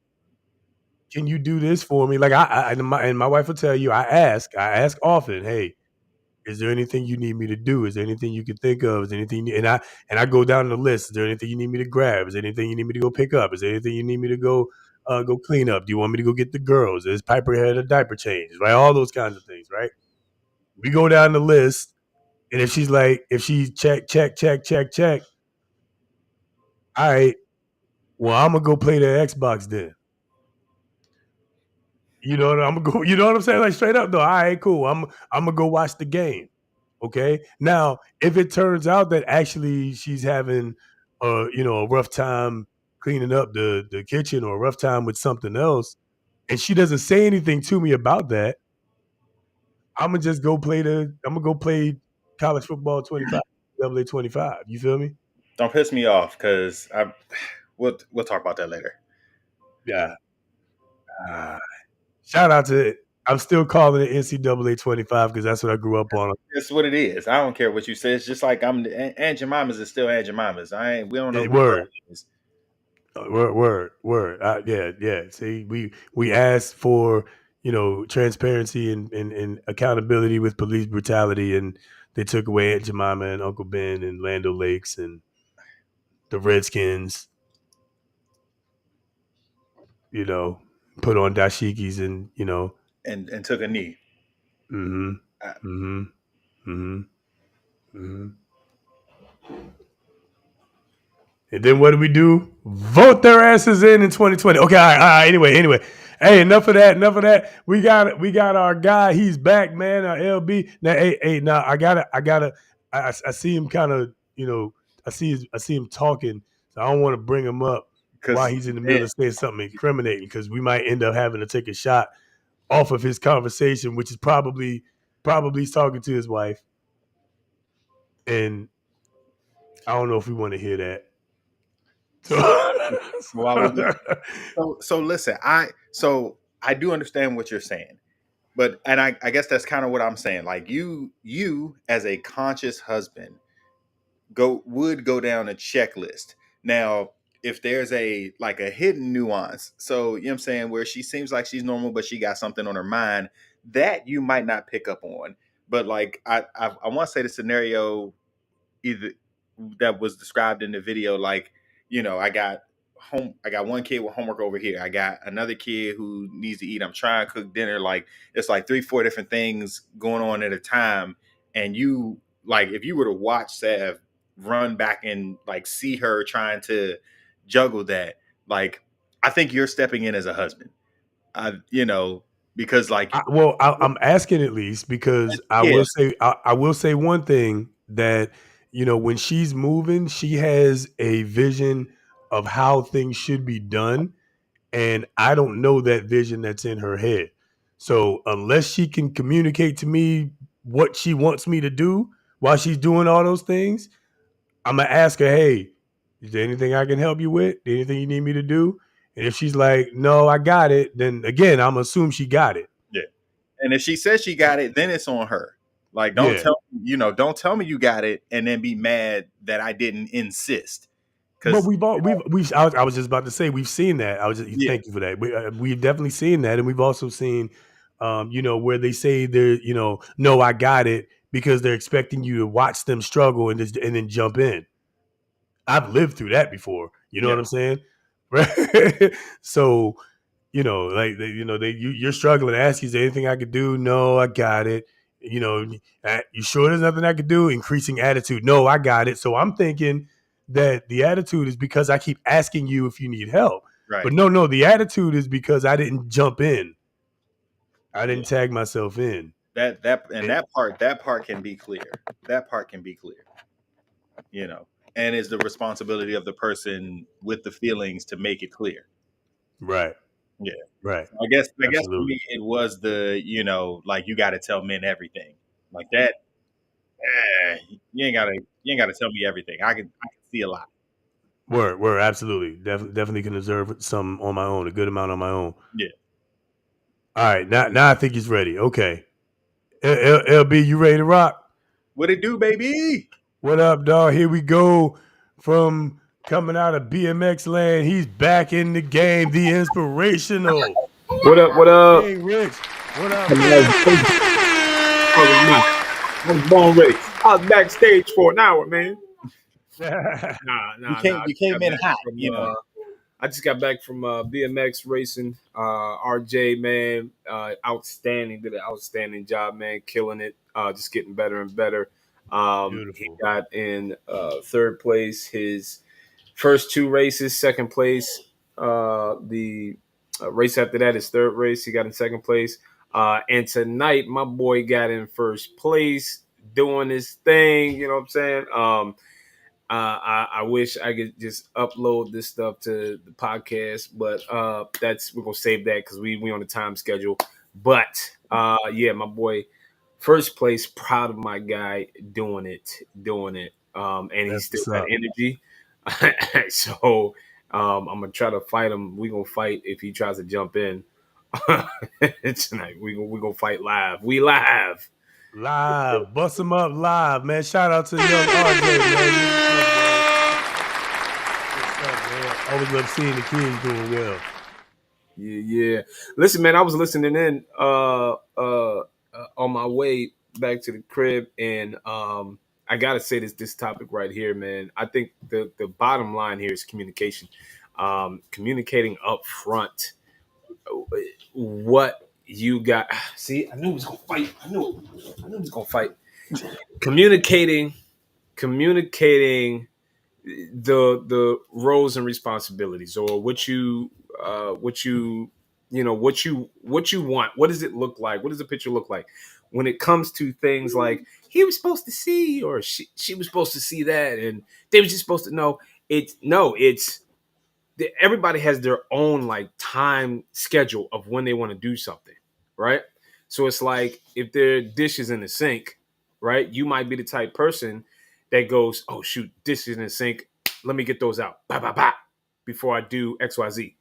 can you do this for me? Like and my wife will tell you, I ask often, hey, is there anything you need me to do? Is there anything you can think of? Is there anything and I go down the list. Is there anything you need me to grab? Is there anything you need me to go pick up? Is there anything you need me to go clean up? Do you want me to go get the girls? Is Piper had a diaper change? Right? All those kinds of things, right? We go down the list, and if she check, all right, well, I'm gonna go play the Xbox then. You know what I'm gonna go. You know what I'm saying? Like straight up though. All right, cool. I'm gonna go watch the game. Okay. Now, if it turns out that actually she's having a rough time cleaning up the kitchen or a rough time with something else, and she doesn't say anything to me about that, I'm gonna just go play college football 25, AA 25. You feel me? Don't piss me off because we'll talk about that later. Yeah. Shout out to it. I'm still calling it NCAA 25 because that's what I grew up on. That's what it is. I don't care what you say. It's just like Aunt Jemima's is still Aunt Jemima's. We don't know. Word. Yeah. See, we asked for transparency and accountability with police brutality, and they took away Aunt Jemima and Uncle Ben and Land O'Lakes and the Redskins. Put on dashikis and and took a knee. And then what do we do? Vote their asses in 2020. Okay, all right. Anyway. Hey, enough of that. We got our guy. He's back, man. Our LB. Now, hey, now I see him kind of, I see him talking, so I don't want to bring him up while he's in the middle of saying something incriminating, because we might end up having to take a shot off of his conversation, which is probably he's talking to his wife, and I don't know if we want to hear that. So listen, I do understand what you're saying, but I guess that's kind of what I'm saying. Like you as a conscious husband would go down a checklist. Now, if there's a hidden nuance, so you know what I'm saying, where she seems like she's normal, but she got something on her mind that you might not pick up on. But like I want to say the scenario either that was described in the video, like, I got one kid with homework over here, I got another kid who needs to eat, I'm trying to cook dinner, like it's like 3-4 different things going on at a time. And you, like, if you were to watch Sav run back and like see her trying to juggle that, like, I think you're stepping in as a husband. Because like, I'm asking at least, because I will say one thing, that when she's moving, she has a vision of how things should be done, and I don't know that vision that's in her head. So unless she can communicate to me what she wants me to do while she's doing all those things, I'm gonna ask her, hey, is there anything I can help you with? Anything you need me to do? And if she's like, no, I got it, then again, I'm gonna assume she got it. Yeah. And if she says she got it, then it's on her. Like, don't tell me you got it and then be mad that I didn't insist. But I was just about to say, we've seen that. Thank you for that. We've definitely seen that, and we've also seen, where they say they're, no, I got it, because they're expecting you to watch them struggle and then jump in. I've lived through that before. You know what I'm saying? Right. So, you're struggling. Ask you, is there anything I could do? No, I got it. You sure there's nothing I could do? Increasing attitude. No, I got it. So I'm thinking that the attitude is because I keep asking you if you need help. Right. But no, the attitude is because I didn't jump in. I didn't tag myself in. That part can be clear. That part can be clear. And is the responsibility of the person with the feelings to make it clear. Right. Yeah. Right. I guess for me it was the, like, you got to tell men everything. Like that. You ain't gotta tell me everything. I can see a lot. Word, absolutely. Definitely can observe some on my own, a good amount on my own. Yeah. All right, now I think he's ready. Okay. LB, you ready to rock? What it do, baby? What up, dog? Here we go. From coming out of BMX land, he's back in the game. The inspirational. What up? Hey, Rich. What up? I was born ready. I was backstage for an hour, man. You came in hot. I just got back from BMX racing. RJ, man, outstanding. Did an outstanding job, man. Killing it. Just getting better and better. He got in third place his first two races. Second place, the race after that, his third race, he got in second place. And tonight, my boy got in first place, doing his thing. You know what I'm saying? I wish I could just upload this stuff to the podcast, but we're gonna save that because we on the time schedule. But yeah, my boy, first place, proud of my guy doing it. And he's still got energy. So I'm gonna try to fight him. We're gonna fight if he tries to jump in tonight. We're gonna fight live. We live. Bust him up live, man. Shout out to young RJ, man. Always love seeing the kids doing well. Yeah. Listen, man, I was listening in on my way back to the crib, and I gotta say this topic right here, man. I think the bottom line here is communication. Communicating up front what you got. See, I knew he was gonna fight. I knew he was gonna fight. Communicating the roles and responsibilities, or what you want. What does it look like? What does the picture look like when it comes to things like he was supposed to see, or she was supposed to see that, and they was just supposed to know. It's everybody has their own like time schedule of when they want to do something, right? So it's like if there are dishes in the sink, right? You might be the type person that goes, "Oh shoot, dishes in the sink. Let me get those out, bah, bah, bah, before I do X, Y, Z."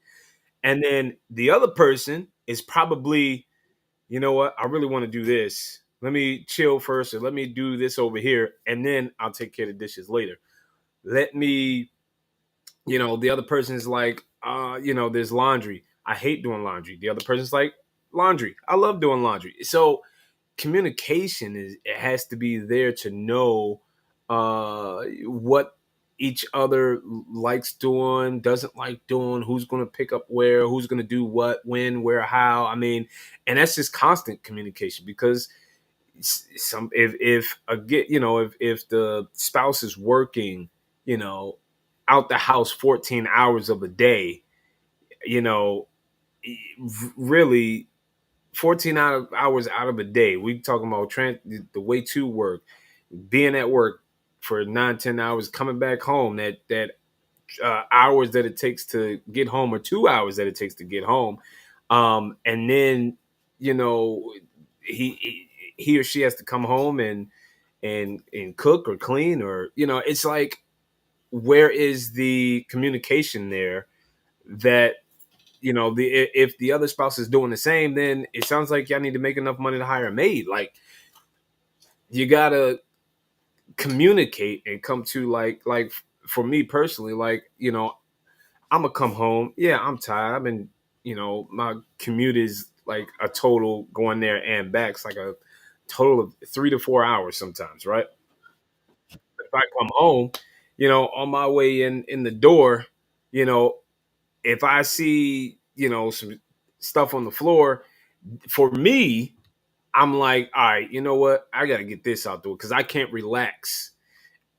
And then the other person is probably, you know what? I really want to do this. Let me chill first, or let me do this over here, and then I'll take care of the dishes later. Let me, the other person is like, there's laundry. I hate doing laundry. The other person's like, laundry. I love doing laundry. So communication it has to be there to know what each other likes doing, doesn't like doing, who's going to pick up where, who's going to do what, when, where, how. I mean, and that's just constant communication because some if again, if the spouse is working, out the house 14 hours of a day, you know, really 14 hours out of a day. We talking about the way to work, being at work for 9-10 hours, coming back home, that hours that it takes to get home, or 2 hours that it takes to get home. And then, you know, he or she has to come home and cook or clean, or, it's like, where is the communication there that, if the other spouse is doing the same, then it sounds like y'all need to make enough money to hire a maid. Like, you gotta communicate and come to like for me personally, like, I'm gonna come home. Yeah, I'm tired. I've been, my commute is like a total going there and back. It's like a total of 3 to 4 hours sometimes, right? If I come home, on my way in the door, you know, if I see, some stuff on the floor, for me, I'm like, all right, you know what? I got to get this out the way because I can't relax.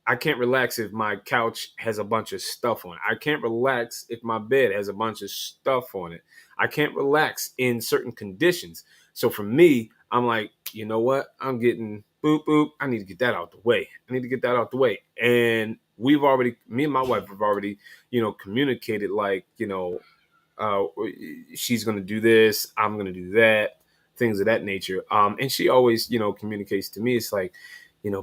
I can't relax if my couch has a bunch of stuff on it. I can't relax if my bed has a bunch of stuff on it. I can't relax in certain conditions. So for me, I'm like, you know what? I'm getting boop, boop. I need to get that out the way. I need to get that out the way. And me and my wife have already, communicated like, uh, she's going to do this, I'm going to do that, things of that nature. And she always, communicates to me. It's like,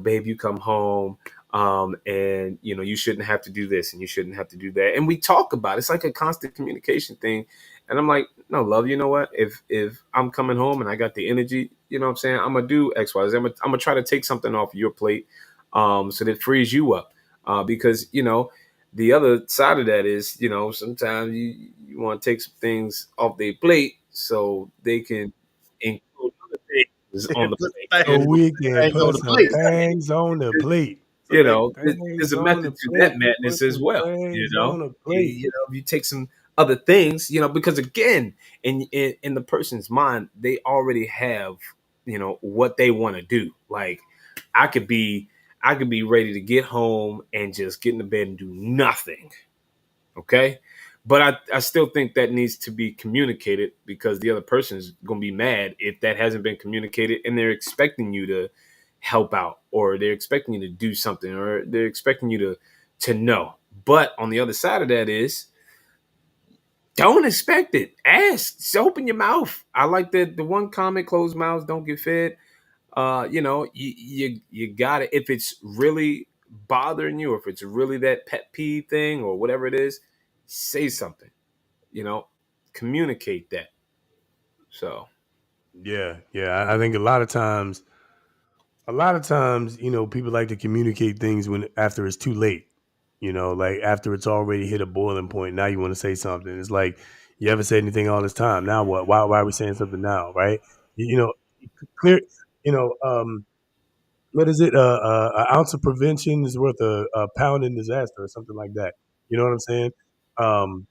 babe, you come home, and you shouldn't have to do this and you shouldn't have to do that. And we talk about it. It's like a constant communication thing. And I'm like, no, love, you know what? If I'm coming home and I got the energy, you know what I'm saying? I'm gonna do X, Y, Z. I'm gonna try to take something off your plate, so that frees you up. Because the other side of that is, sometimes you want to take some things off their plate so they can include other things on the plate. So we can Things on put the some plate. things on the plate. There's Things a on method the to plate. that We put madness as some well. things on the plate. You take some other things, because again, in the person's mind, they already have, what they want to do. Like, I could be ready to get home and just get in the bed and do nothing. Okay. But I still think that needs to be communicated because the other person is going to be mad if that hasn't been communicated and they're expecting you to help out, or they're expecting you to do something, or they're expecting you to know. But on the other side of that is, don't expect it. Ask. Just open your mouth. I like the one comment, closed mouths don't get fed. You got it. If it's really bothering you, or if it's really that pet peeve thing or whatever it is, say something, you know, communicate that. So, Yeah. I think a lot of times, people like to communicate things when after it's too late. Like after it's already hit a boiling point. Now you want to say something. It's like, you haven't said anything all this time. Now what? Why are we saying something now? Right? You know, clear. You know, what is it? An ounce of prevention is worth a pound in disaster, or something like that. You know what I'm saying? Um,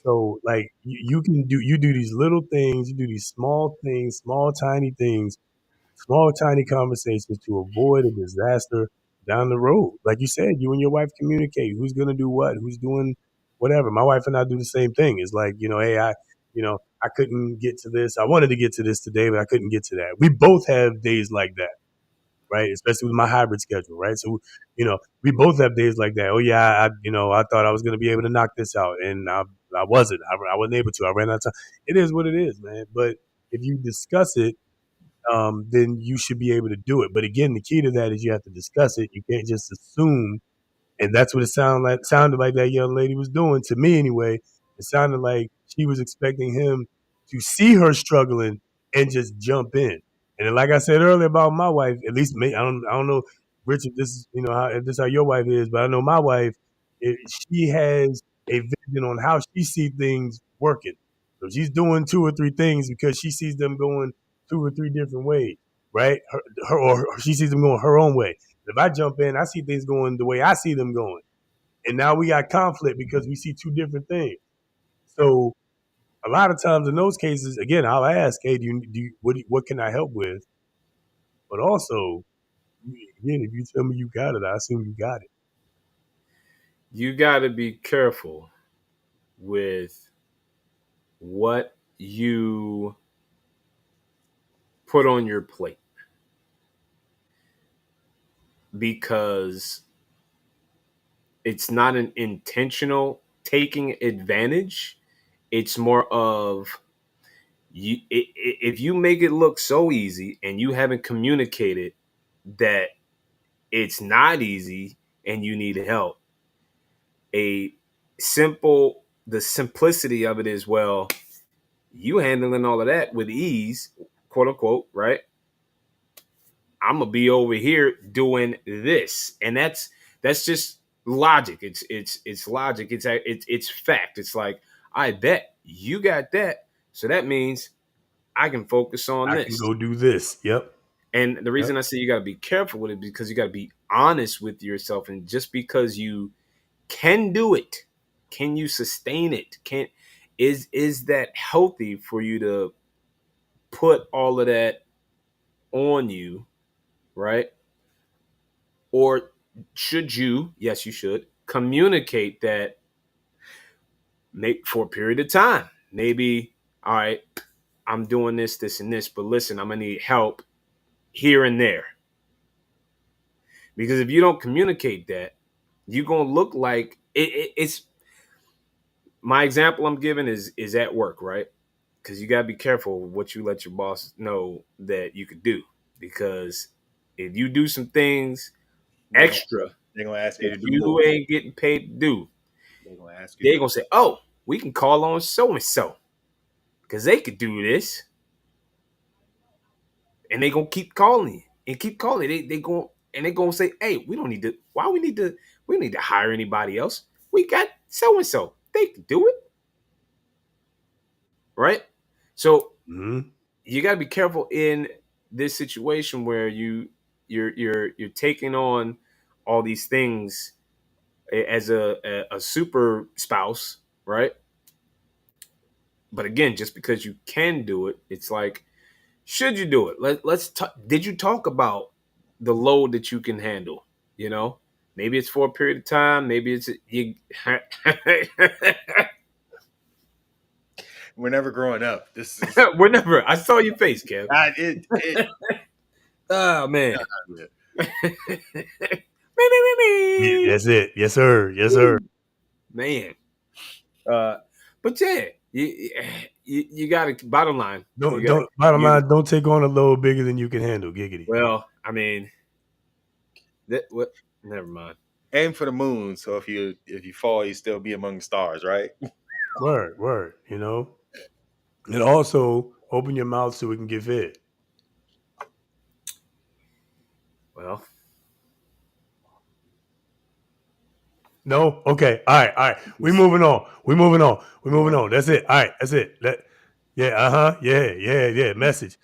so like you do these little things, you do these small things, small tiny conversations to avoid a disaster down the road. Like you said, you and your wife communicate who's gonna do what, who's doing whatever. My wife and I do the same thing. It's like, hey, I couldn't get to this. I wanted to get to this today, but I couldn't get to that. We both have days like that, right? Especially with my hybrid schedule, right? So, we both have days like that. Oh yeah, I thought I was going to be able to knock this out, and I wasn't. I wasn't able to. I ran out of time. It is what it is, man. But if you discuss it, then you should be able to do it. But again, the key to that is you have to discuss it. You can't just assume. And that's what it sounded like that young lady was doing to me anyway. It sounded like she was expecting him to see her struggling and just jump in. And then, like I said earlier about my wife, at least me, I don't know, Rich, if this is if this is how your wife is, but I know my wife, she has a vision on how she sees things working. So she's doing 2 or 3 things because she sees them going 2 or 3 different ways, right? Or she sees them going her own way. If I jump in, I see things going the way I see them going. And now we got conflict because we see 2 different things. So a lot of times in those cases, again, I'll ask, hey, what can I help with? But also, again, if you tell me you got it, I assume you got it. You got to be careful with what you put on your plate, because it's not an intentional taking advantage. It's more of if you make it look so easy and you haven't communicated that it's not easy and you need help. The simplicity of it is, well, you handling all of that with ease, quote unquote, right? I'm gonna be over here doing this, and that's just logic. It's logic. It's fact. It's like, I bet you got that, so that means I can focus on this. I can go do this. Yep. And the reason I say you got to be careful with it, because you got to be honest with yourself. And just because you can do it, can you sustain it? Is that healthy for you to put all of that on you, right? Or should you, yes, you should, communicate that for a period of time. Maybe, all right, I'm doing this, this, and this, but listen, I'm going to need help here and there. Because if you don't communicate that, you're going to look like it's my example I'm giving is at work, right? Because you got to be careful what you let your boss know that you could do. Because if you do some things extra, they're going to ask you to do you more. ain't getting paid to do. They're going to ask you. They're going to say, oh, we can call on so-and-so because they could do this. And they're going to keep calling you and keep calling. They're going to say, hey, we don't need to, we need to hire anybody else. We got so-and-so. They can do it. Right? So you got to be careful in this situation where you're taking on all these things as a super spouse, right? But again, just because you can do it, it's like, should you do it? Let's talk. Did you talk about the load that you can handle? You know, maybe it's for a period of time. Maybe it's you. We're never growing up. This is We're never. I saw your face, Kev. Oh man. That's it. Yes, sir. Yes, sir. Man. But yeah, you got to. Bottom line. Bottom line. Don't take on a load bigger than you can handle. Giggity. Well, I mean, never mind. Aim for the moon, so if you fall, you still be among the stars, right? Word. You know, and also open your mouth so we can get fed. Well. No? Okay. All right. We moving on. That's it. All right. That's it. Yeah. Message.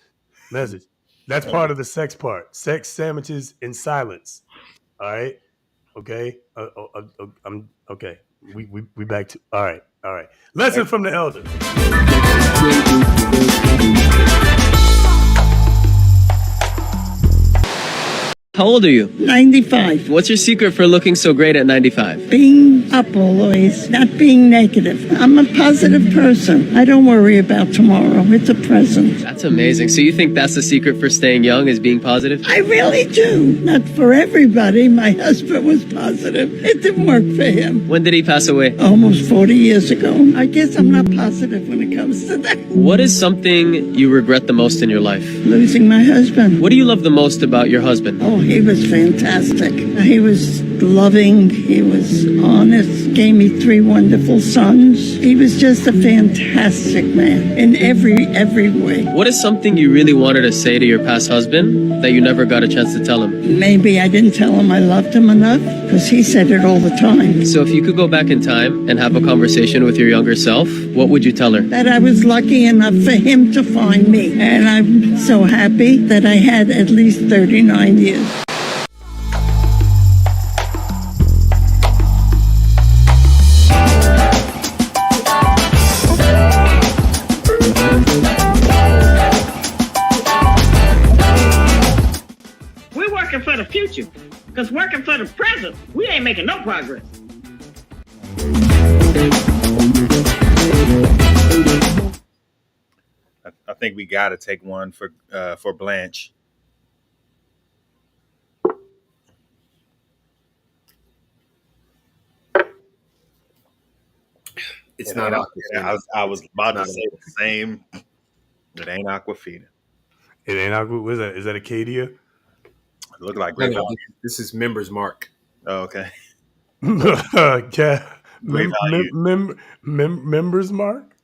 That's part of the sex part. Sex, sandwiches, and silence. All right. Okay. I'm okay. We back to all right. Lesson from the elder. How old are you? 95. What's your secret for looking so great at 95? Being up always, not being negative. I'm a positive person. I don't worry about tomorrow. It's a present. That's amazing. So you think that's the secret for staying young, is being positive? I really do. Not for everybody. My husband was positive. It didn't work for him. When did he pass away? Almost 40 years ago. I guess I'm not positive when it comes to that. What is something you regret the most in your life? Losing my husband. What do you love the most about your husband? Oh, he was fantastic. He was loving. He was honest. Gave me 3 wonderful sons. He was just a fantastic man in every way. What is something you really wanted to say to your past husband that you never got a chance to tell him? Maybe I didn't tell him I loved him enough, because he said it all the time. So if you could go back in time and have a conversation with your younger self, what would you tell her? That I was lucky enough for him to find me. And I'm so happy that I had at least 39 years. We're working for the future, because working for the present, we ain't making no progress. I think we got to take one for Blanche. It's not Aquafina. I was about to say the same. It ain't Aquafina. It ain't Aqua. What is that? Is that Acadia? It look like No, this is Members Mark. Oh, okay. Yeah. Great value. Members Mark?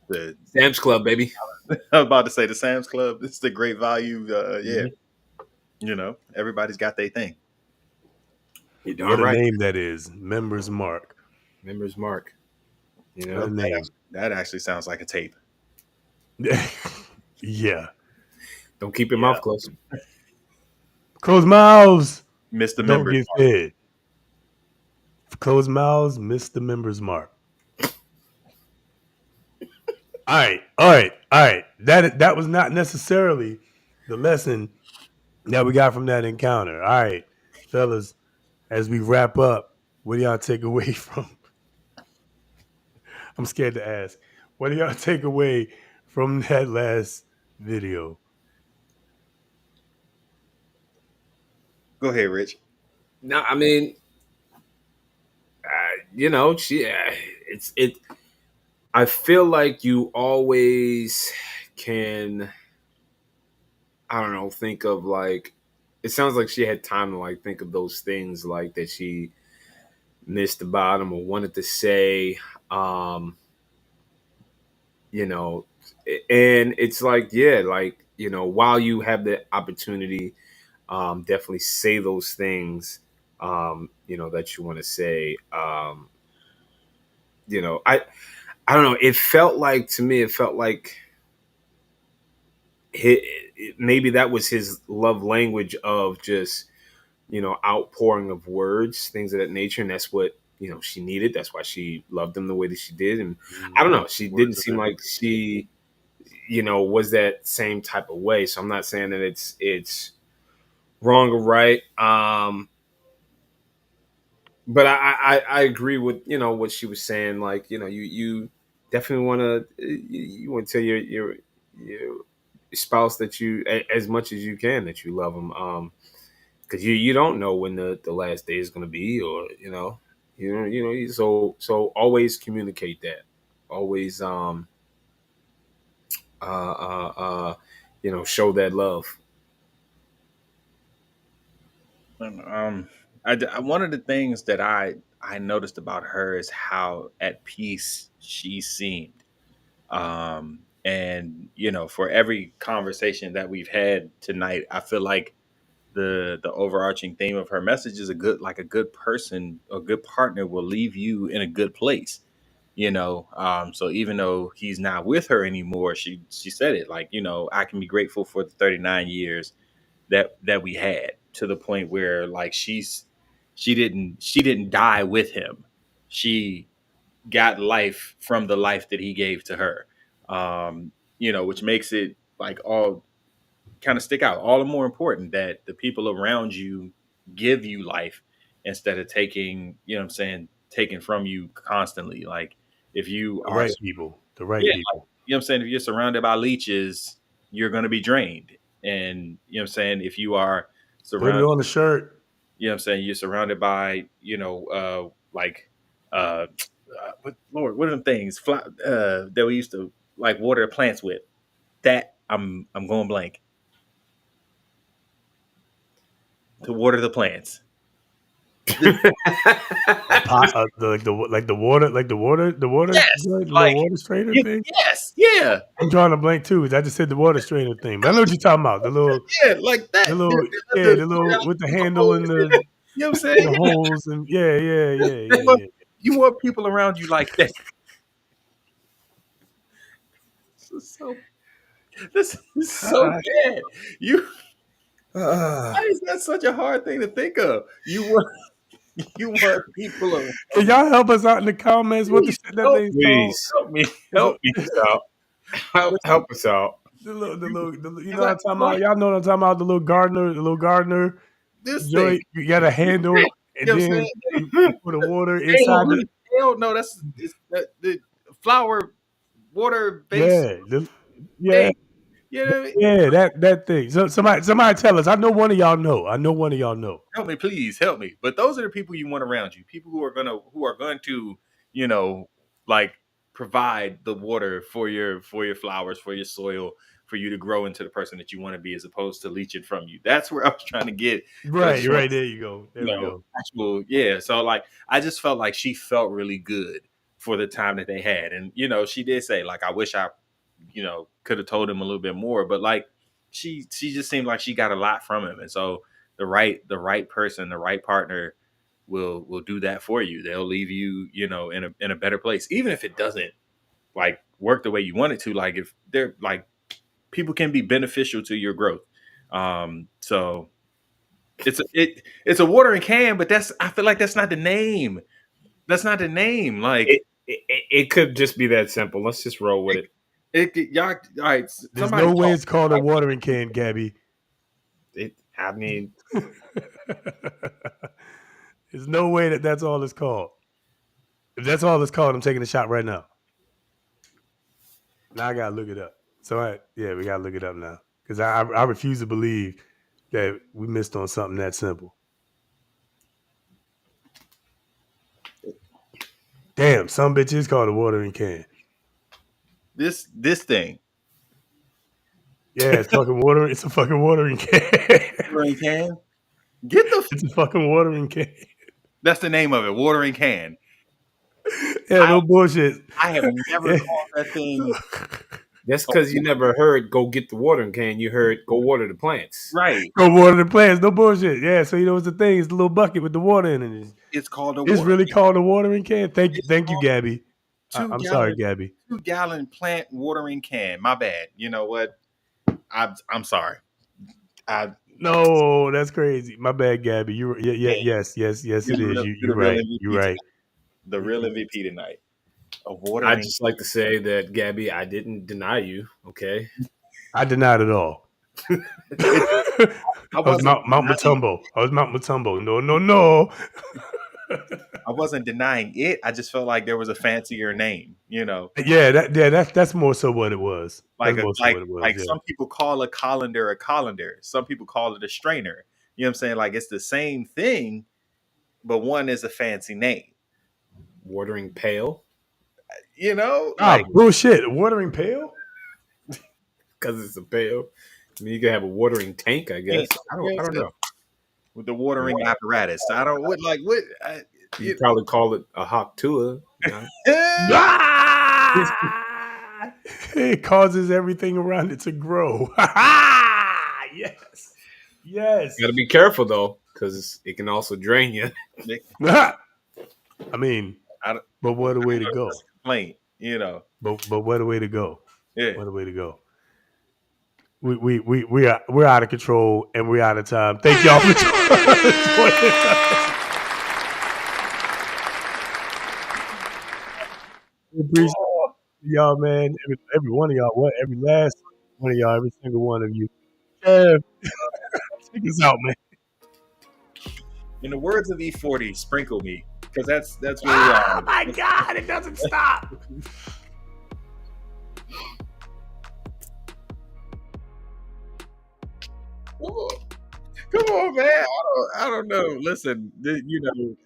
The Sam's Club, baby. I was about to say the Sam's Club. It's the great value. Yeah. You know, everybody's got their thing. You're What darn a right. name that is. Members Mark. Members Mark. You What know, a name. That actually sounds like a tape. Yeah. don't keep your mouth closed. Close mouths. Mr. Don't Members get Mark. fed. Close mouths, miss the members mark. All right. That was not necessarily the lesson that we got from that encounter. All right, fellas, as we wrap up, what do y'all take away from? I'm scared to ask. What do y'all take away from that last video? Go ahead, Rich. No, I mean, you know, I feel like you always can, I don't know, think of like, it sounds like she had time to like think of those things like that she missed about him or wanted to say, you know, and it's like, yeah, like, you know, while you have the opportunity, definitely say those things, you know, that you want to say. You know, I don't know. It felt like, to me, maybe that was his love language of just, you know, outpouring of words, things of that nature. And that's what, you know, she needed. That's why she loved him the way that she did. And I don't know, she didn't seem like she, you know, was that same type of way. So I'm not saying that it's wrong or right. But I agree with, you know, what she was saying. Like, you know, you definitely want to, you want to tell your spouse that you, as much as you can, that you love them. Because you don't know when the last day is going to be, or so always communicate that. Always you know, show that love. One of the things that I noticed about her is how at peace she seemed. And you know, for every conversation that we've had tonight, I feel like the overarching theme of her message is a good person, a good partner will leave you in a good place. You know, so even though he's not with her anymore, she said it like, you know, I can be grateful for the 39 years that we had, to the point where like she didn't die with him. She got life from the life that he gave to her. You know, which makes it like all kind of stick out. All the more important that the people around you give you life instead of taking, you know what I'm saying, taking from you constantly. Like if you The are, right people. The right yeah, like, people. you know what I'm saying, if you're surrounded by leeches, you're going to be drained. And you know what I'm saying, if you are Put it surrounded, on the shirt. you know what I'm saying, you're surrounded by, what, Lord, what are them things that we used to like water the plants with? That I'm going blank. To water the plants. The water, Yes, the little like water strainer thing. yes, yeah, I'm drawing a blank too. I just said the water strainer thing, but I know what you're talking about. yeah, like that. The little with the handle and You know what I'm saying? the Yeah. holes and yeah. You want people around you like that. This is so bad. Why is that such a hard thing to think of? You want people around. Can y'all help us out in the comments? What the shit that thing's called? Please Help me. help us out. You know what I'm talking about? Y'all know what I'm talking about? The little gardener This thing. joint. You got a handle, and You know what I'm then saying? you put the water inside the. Hell no, that's it's the flower water based Yeah, thing. You know what I mean? yeah, that thing. So somebody tell us. I know one of y'all know. Help me, please help me. But those are the people you want around you. People who are going to, you know, like provide the water for your flowers, for your soil, for you to grow into the person that you want to be, as opposed to leeching from you. That's where I was trying to get. Right. There you go. There we go. Actual, yeah. So like, I just felt like she felt really good for the time that they had, and you know, she did say like, I wish I, you know, could have told him a little bit more, but like, she just seemed like she got a lot from him, and so the right person, the right partner will do that for you. They'll leave you, you know, in a better place, even if it doesn't like work the way you want it to. Like if they're like, people can be beneficial to your growth. So it's a watering can, but I feel like that's not the name. That's not the name. Like it could just be that simple. Let's just roll with it. Y'all, all right. There's no way it's called a watering can, Gabby. I mean, there's no way that's all it's called. If that's all it's called, I'm taking a shot right now. Now I gotta look it up. So we gotta look it up now because I refuse to believe that we missed on something that simple. Damn, some bitch is called a watering can. This thing. Yeah, it's fucking water. It's a fucking watering can. Watering can. It's a fucking watering can. That's the name of it. Watering can. Yeah, no bullshit. I have never called that thing. That's because you never heard "go get the watering can." You heard "go water the plants." Right. Go water the plants. No bullshit. Yeah. So you know what's the thing? It's the little bucket with the water in it. It's called a. It's really called a watering can. Thank you, Gabby. I'm sorry, Gabby. 2-gallon plant watering can. My bad. You know what? I'm sorry. No, that's crazy. My bad, Gabby. Yes, it is. You're right. You're right. The real MVP tonight. A watering. I'd just like to say that, Gabby, I didn't deny you. Okay. I denied it all. I was Mount Matumbo. No. I wasn't denying it. I just felt like there was a fancier name, you know. Yeah, that's more so what it was. Some people call a colander a colander. Some people call it a strainer. You know what I'm saying? Like it's the same thing, but one is a fancy name. Watering pail. You know, bullshit. A watering pail? Because it's a pail. I mean, you can have a watering tank, I guess. I don't know. With the watering apparatus, I don't what. You probably call it a hot tour. You know? It causes everything around it to grow. Yes. You got to be careful though, because it can also drain you. I mean, but what a way to go! Complaint, you know. But what a way to go! Yeah, what a way to go! We're out of control and we're out of time. Thank y'all for joining us. We appreciate y'all, man. Every one of y'all, every last one of y'all, every single one of you. Check this out, man. In the words of E40, sprinkle me, because that's really. Oh my God! It doesn't stop. Come on, man. I don't know. Listen, you know,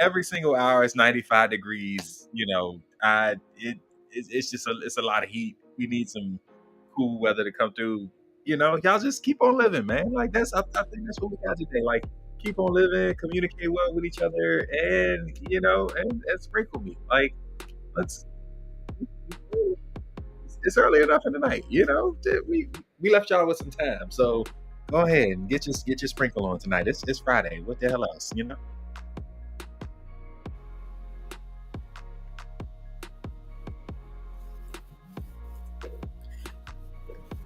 every single hour is 95 degrees. You know, it's just it's a lot of heat. We need some cool weather to come through. You know, y'all just keep on living, man. Like I think that's what we got today. Like, keep on living, communicate well with each other, and you know, and sprinkle me. Like, it's early enough in the night. You know, we left y'all with some time, so go ahead and get your sprinkle on tonight. It's Friday. What the hell else? You know.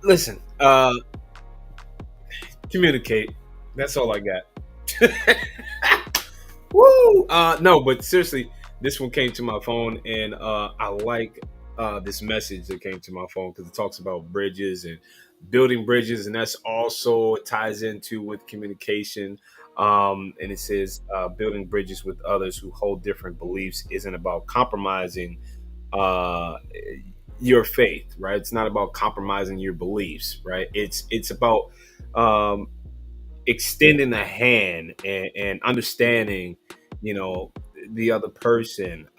Listen, communicate. That's all I got. Woo! No, but seriously, this one came to my phone, and I like this message that came to my phone because it talks about bridges and building bridges, and that's also ties into with communication. And it says building bridges with others who hold different beliefs isn't about compromising your faith, right? It's not about compromising your beliefs, right? It's about extending a hand and understanding, you know, the other person.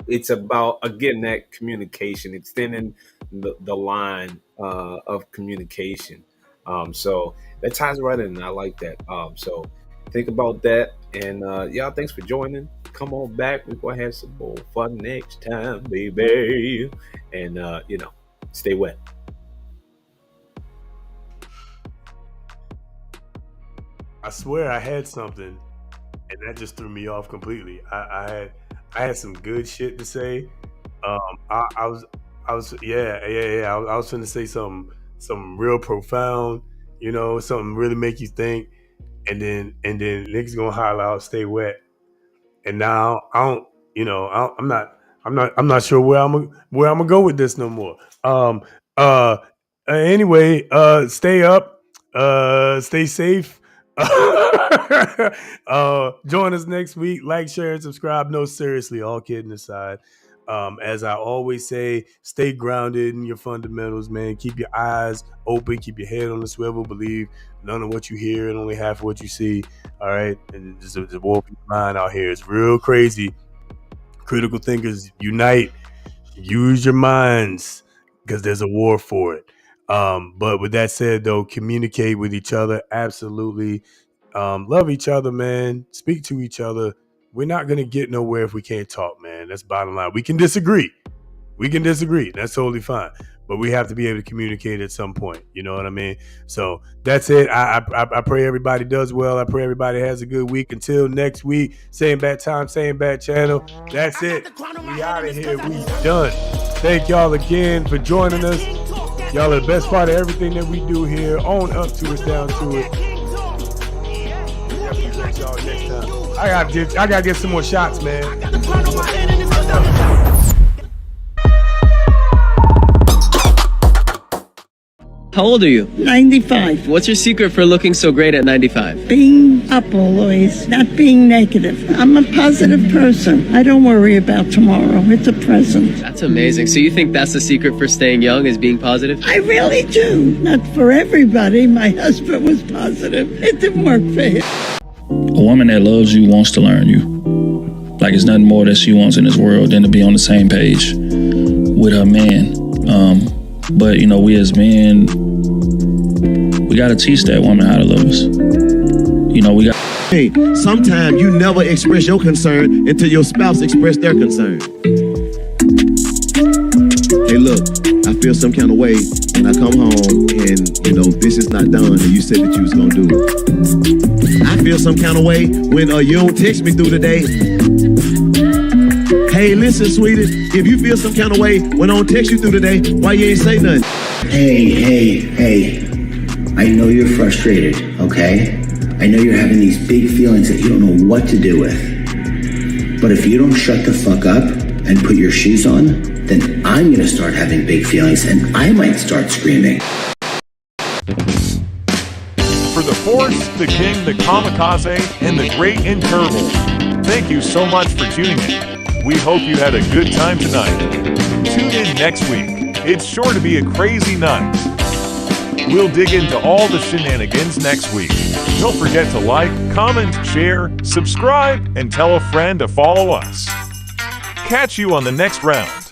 It's about, again, that communication, extending the line of communication. So that ties right in. I like that. So think about that. And y'all, thanks for joining. Come on back. We're going to have some more fun next time, baby. And, stay wet. I swear I had something, and that just threw me off completely. I had some good shit to say. I was going to say something real profound, you know, something really make you think, and then niggas gonna holler out, stay wet. And now I'm not sure where I'm gonna go with this no more. Anyway, stay up, stay safe. Join us next week. Like, share, and subscribe. No, seriously, all kidding aside. As I always say, stay grounded in your fundamentals, man. Keep your eyes open, keep your head on the swivel, believe none of what you hear and only half of what you see. All right. And just a war mind out here. It's real crazy. Critical thinkers unite, use your minds, because there's a war for it. But with that said, though, communicate with each other. Absolutely. Love each other, man. Speak to each other. We're not going to get nowhere if we can't talk, man. That's bottom line. We can disagree. That's totally fine. But we have to be able to communicate at some point. You know what I mean? So that's it. I pray everybody does well. I pray everybody has a good week. Until next week, same bad time, same bad channel. That's it. We out of here. We done. Thank y'all again for joining us. Y'all are the best part of everything that we do here. On up to it, down to it. Catch y'all next time. I gotta get some more shots, man. How old are you? 95. What's your secret for looking so great at 95? Being up always, not being negative. I'm a positive person. I don't worry about tomorrow. It's a present. That's amazing. So you think that's the secret for staying young, is being positive? I really do. Not for everybody. My husband was positive. It didn't work for him. A woman that loves you wants to learn you. Like, it's nothing more that she wants in this world than to be on the same page with her man. But, you know, we as men, we got to teach that woman how to love us. You know, we got... Hey, sometimes you never express your concern until your spouse express their concern. Hey, look, I feel some kind of way when I come home and, you know, this is not done and you said that you was going to do it. I feel some kind of way when you don't text me through the day. Hey, listen, sweetie, if you feel some kind of way when I don't text you through the day, why you ain't say nothing? Hey, I know you're frustrated, okay? I know you're having these big feelings that you don't know what to do with. But if you don't shut the fuck up and put your shoes on, then I'm gonna start having big feelings and I might start screaming. Force, the King, the Kamikaze, and the Great Incurable. Thank you so much for tuning in. We hope you had a good time tonight. Tune in next week. It's sure to be a crazy night. We'll dig into all the shenanigans next week. Don't forget to like, comment, share, subscribe, and tell a friend to follow us. Catch you on the next round.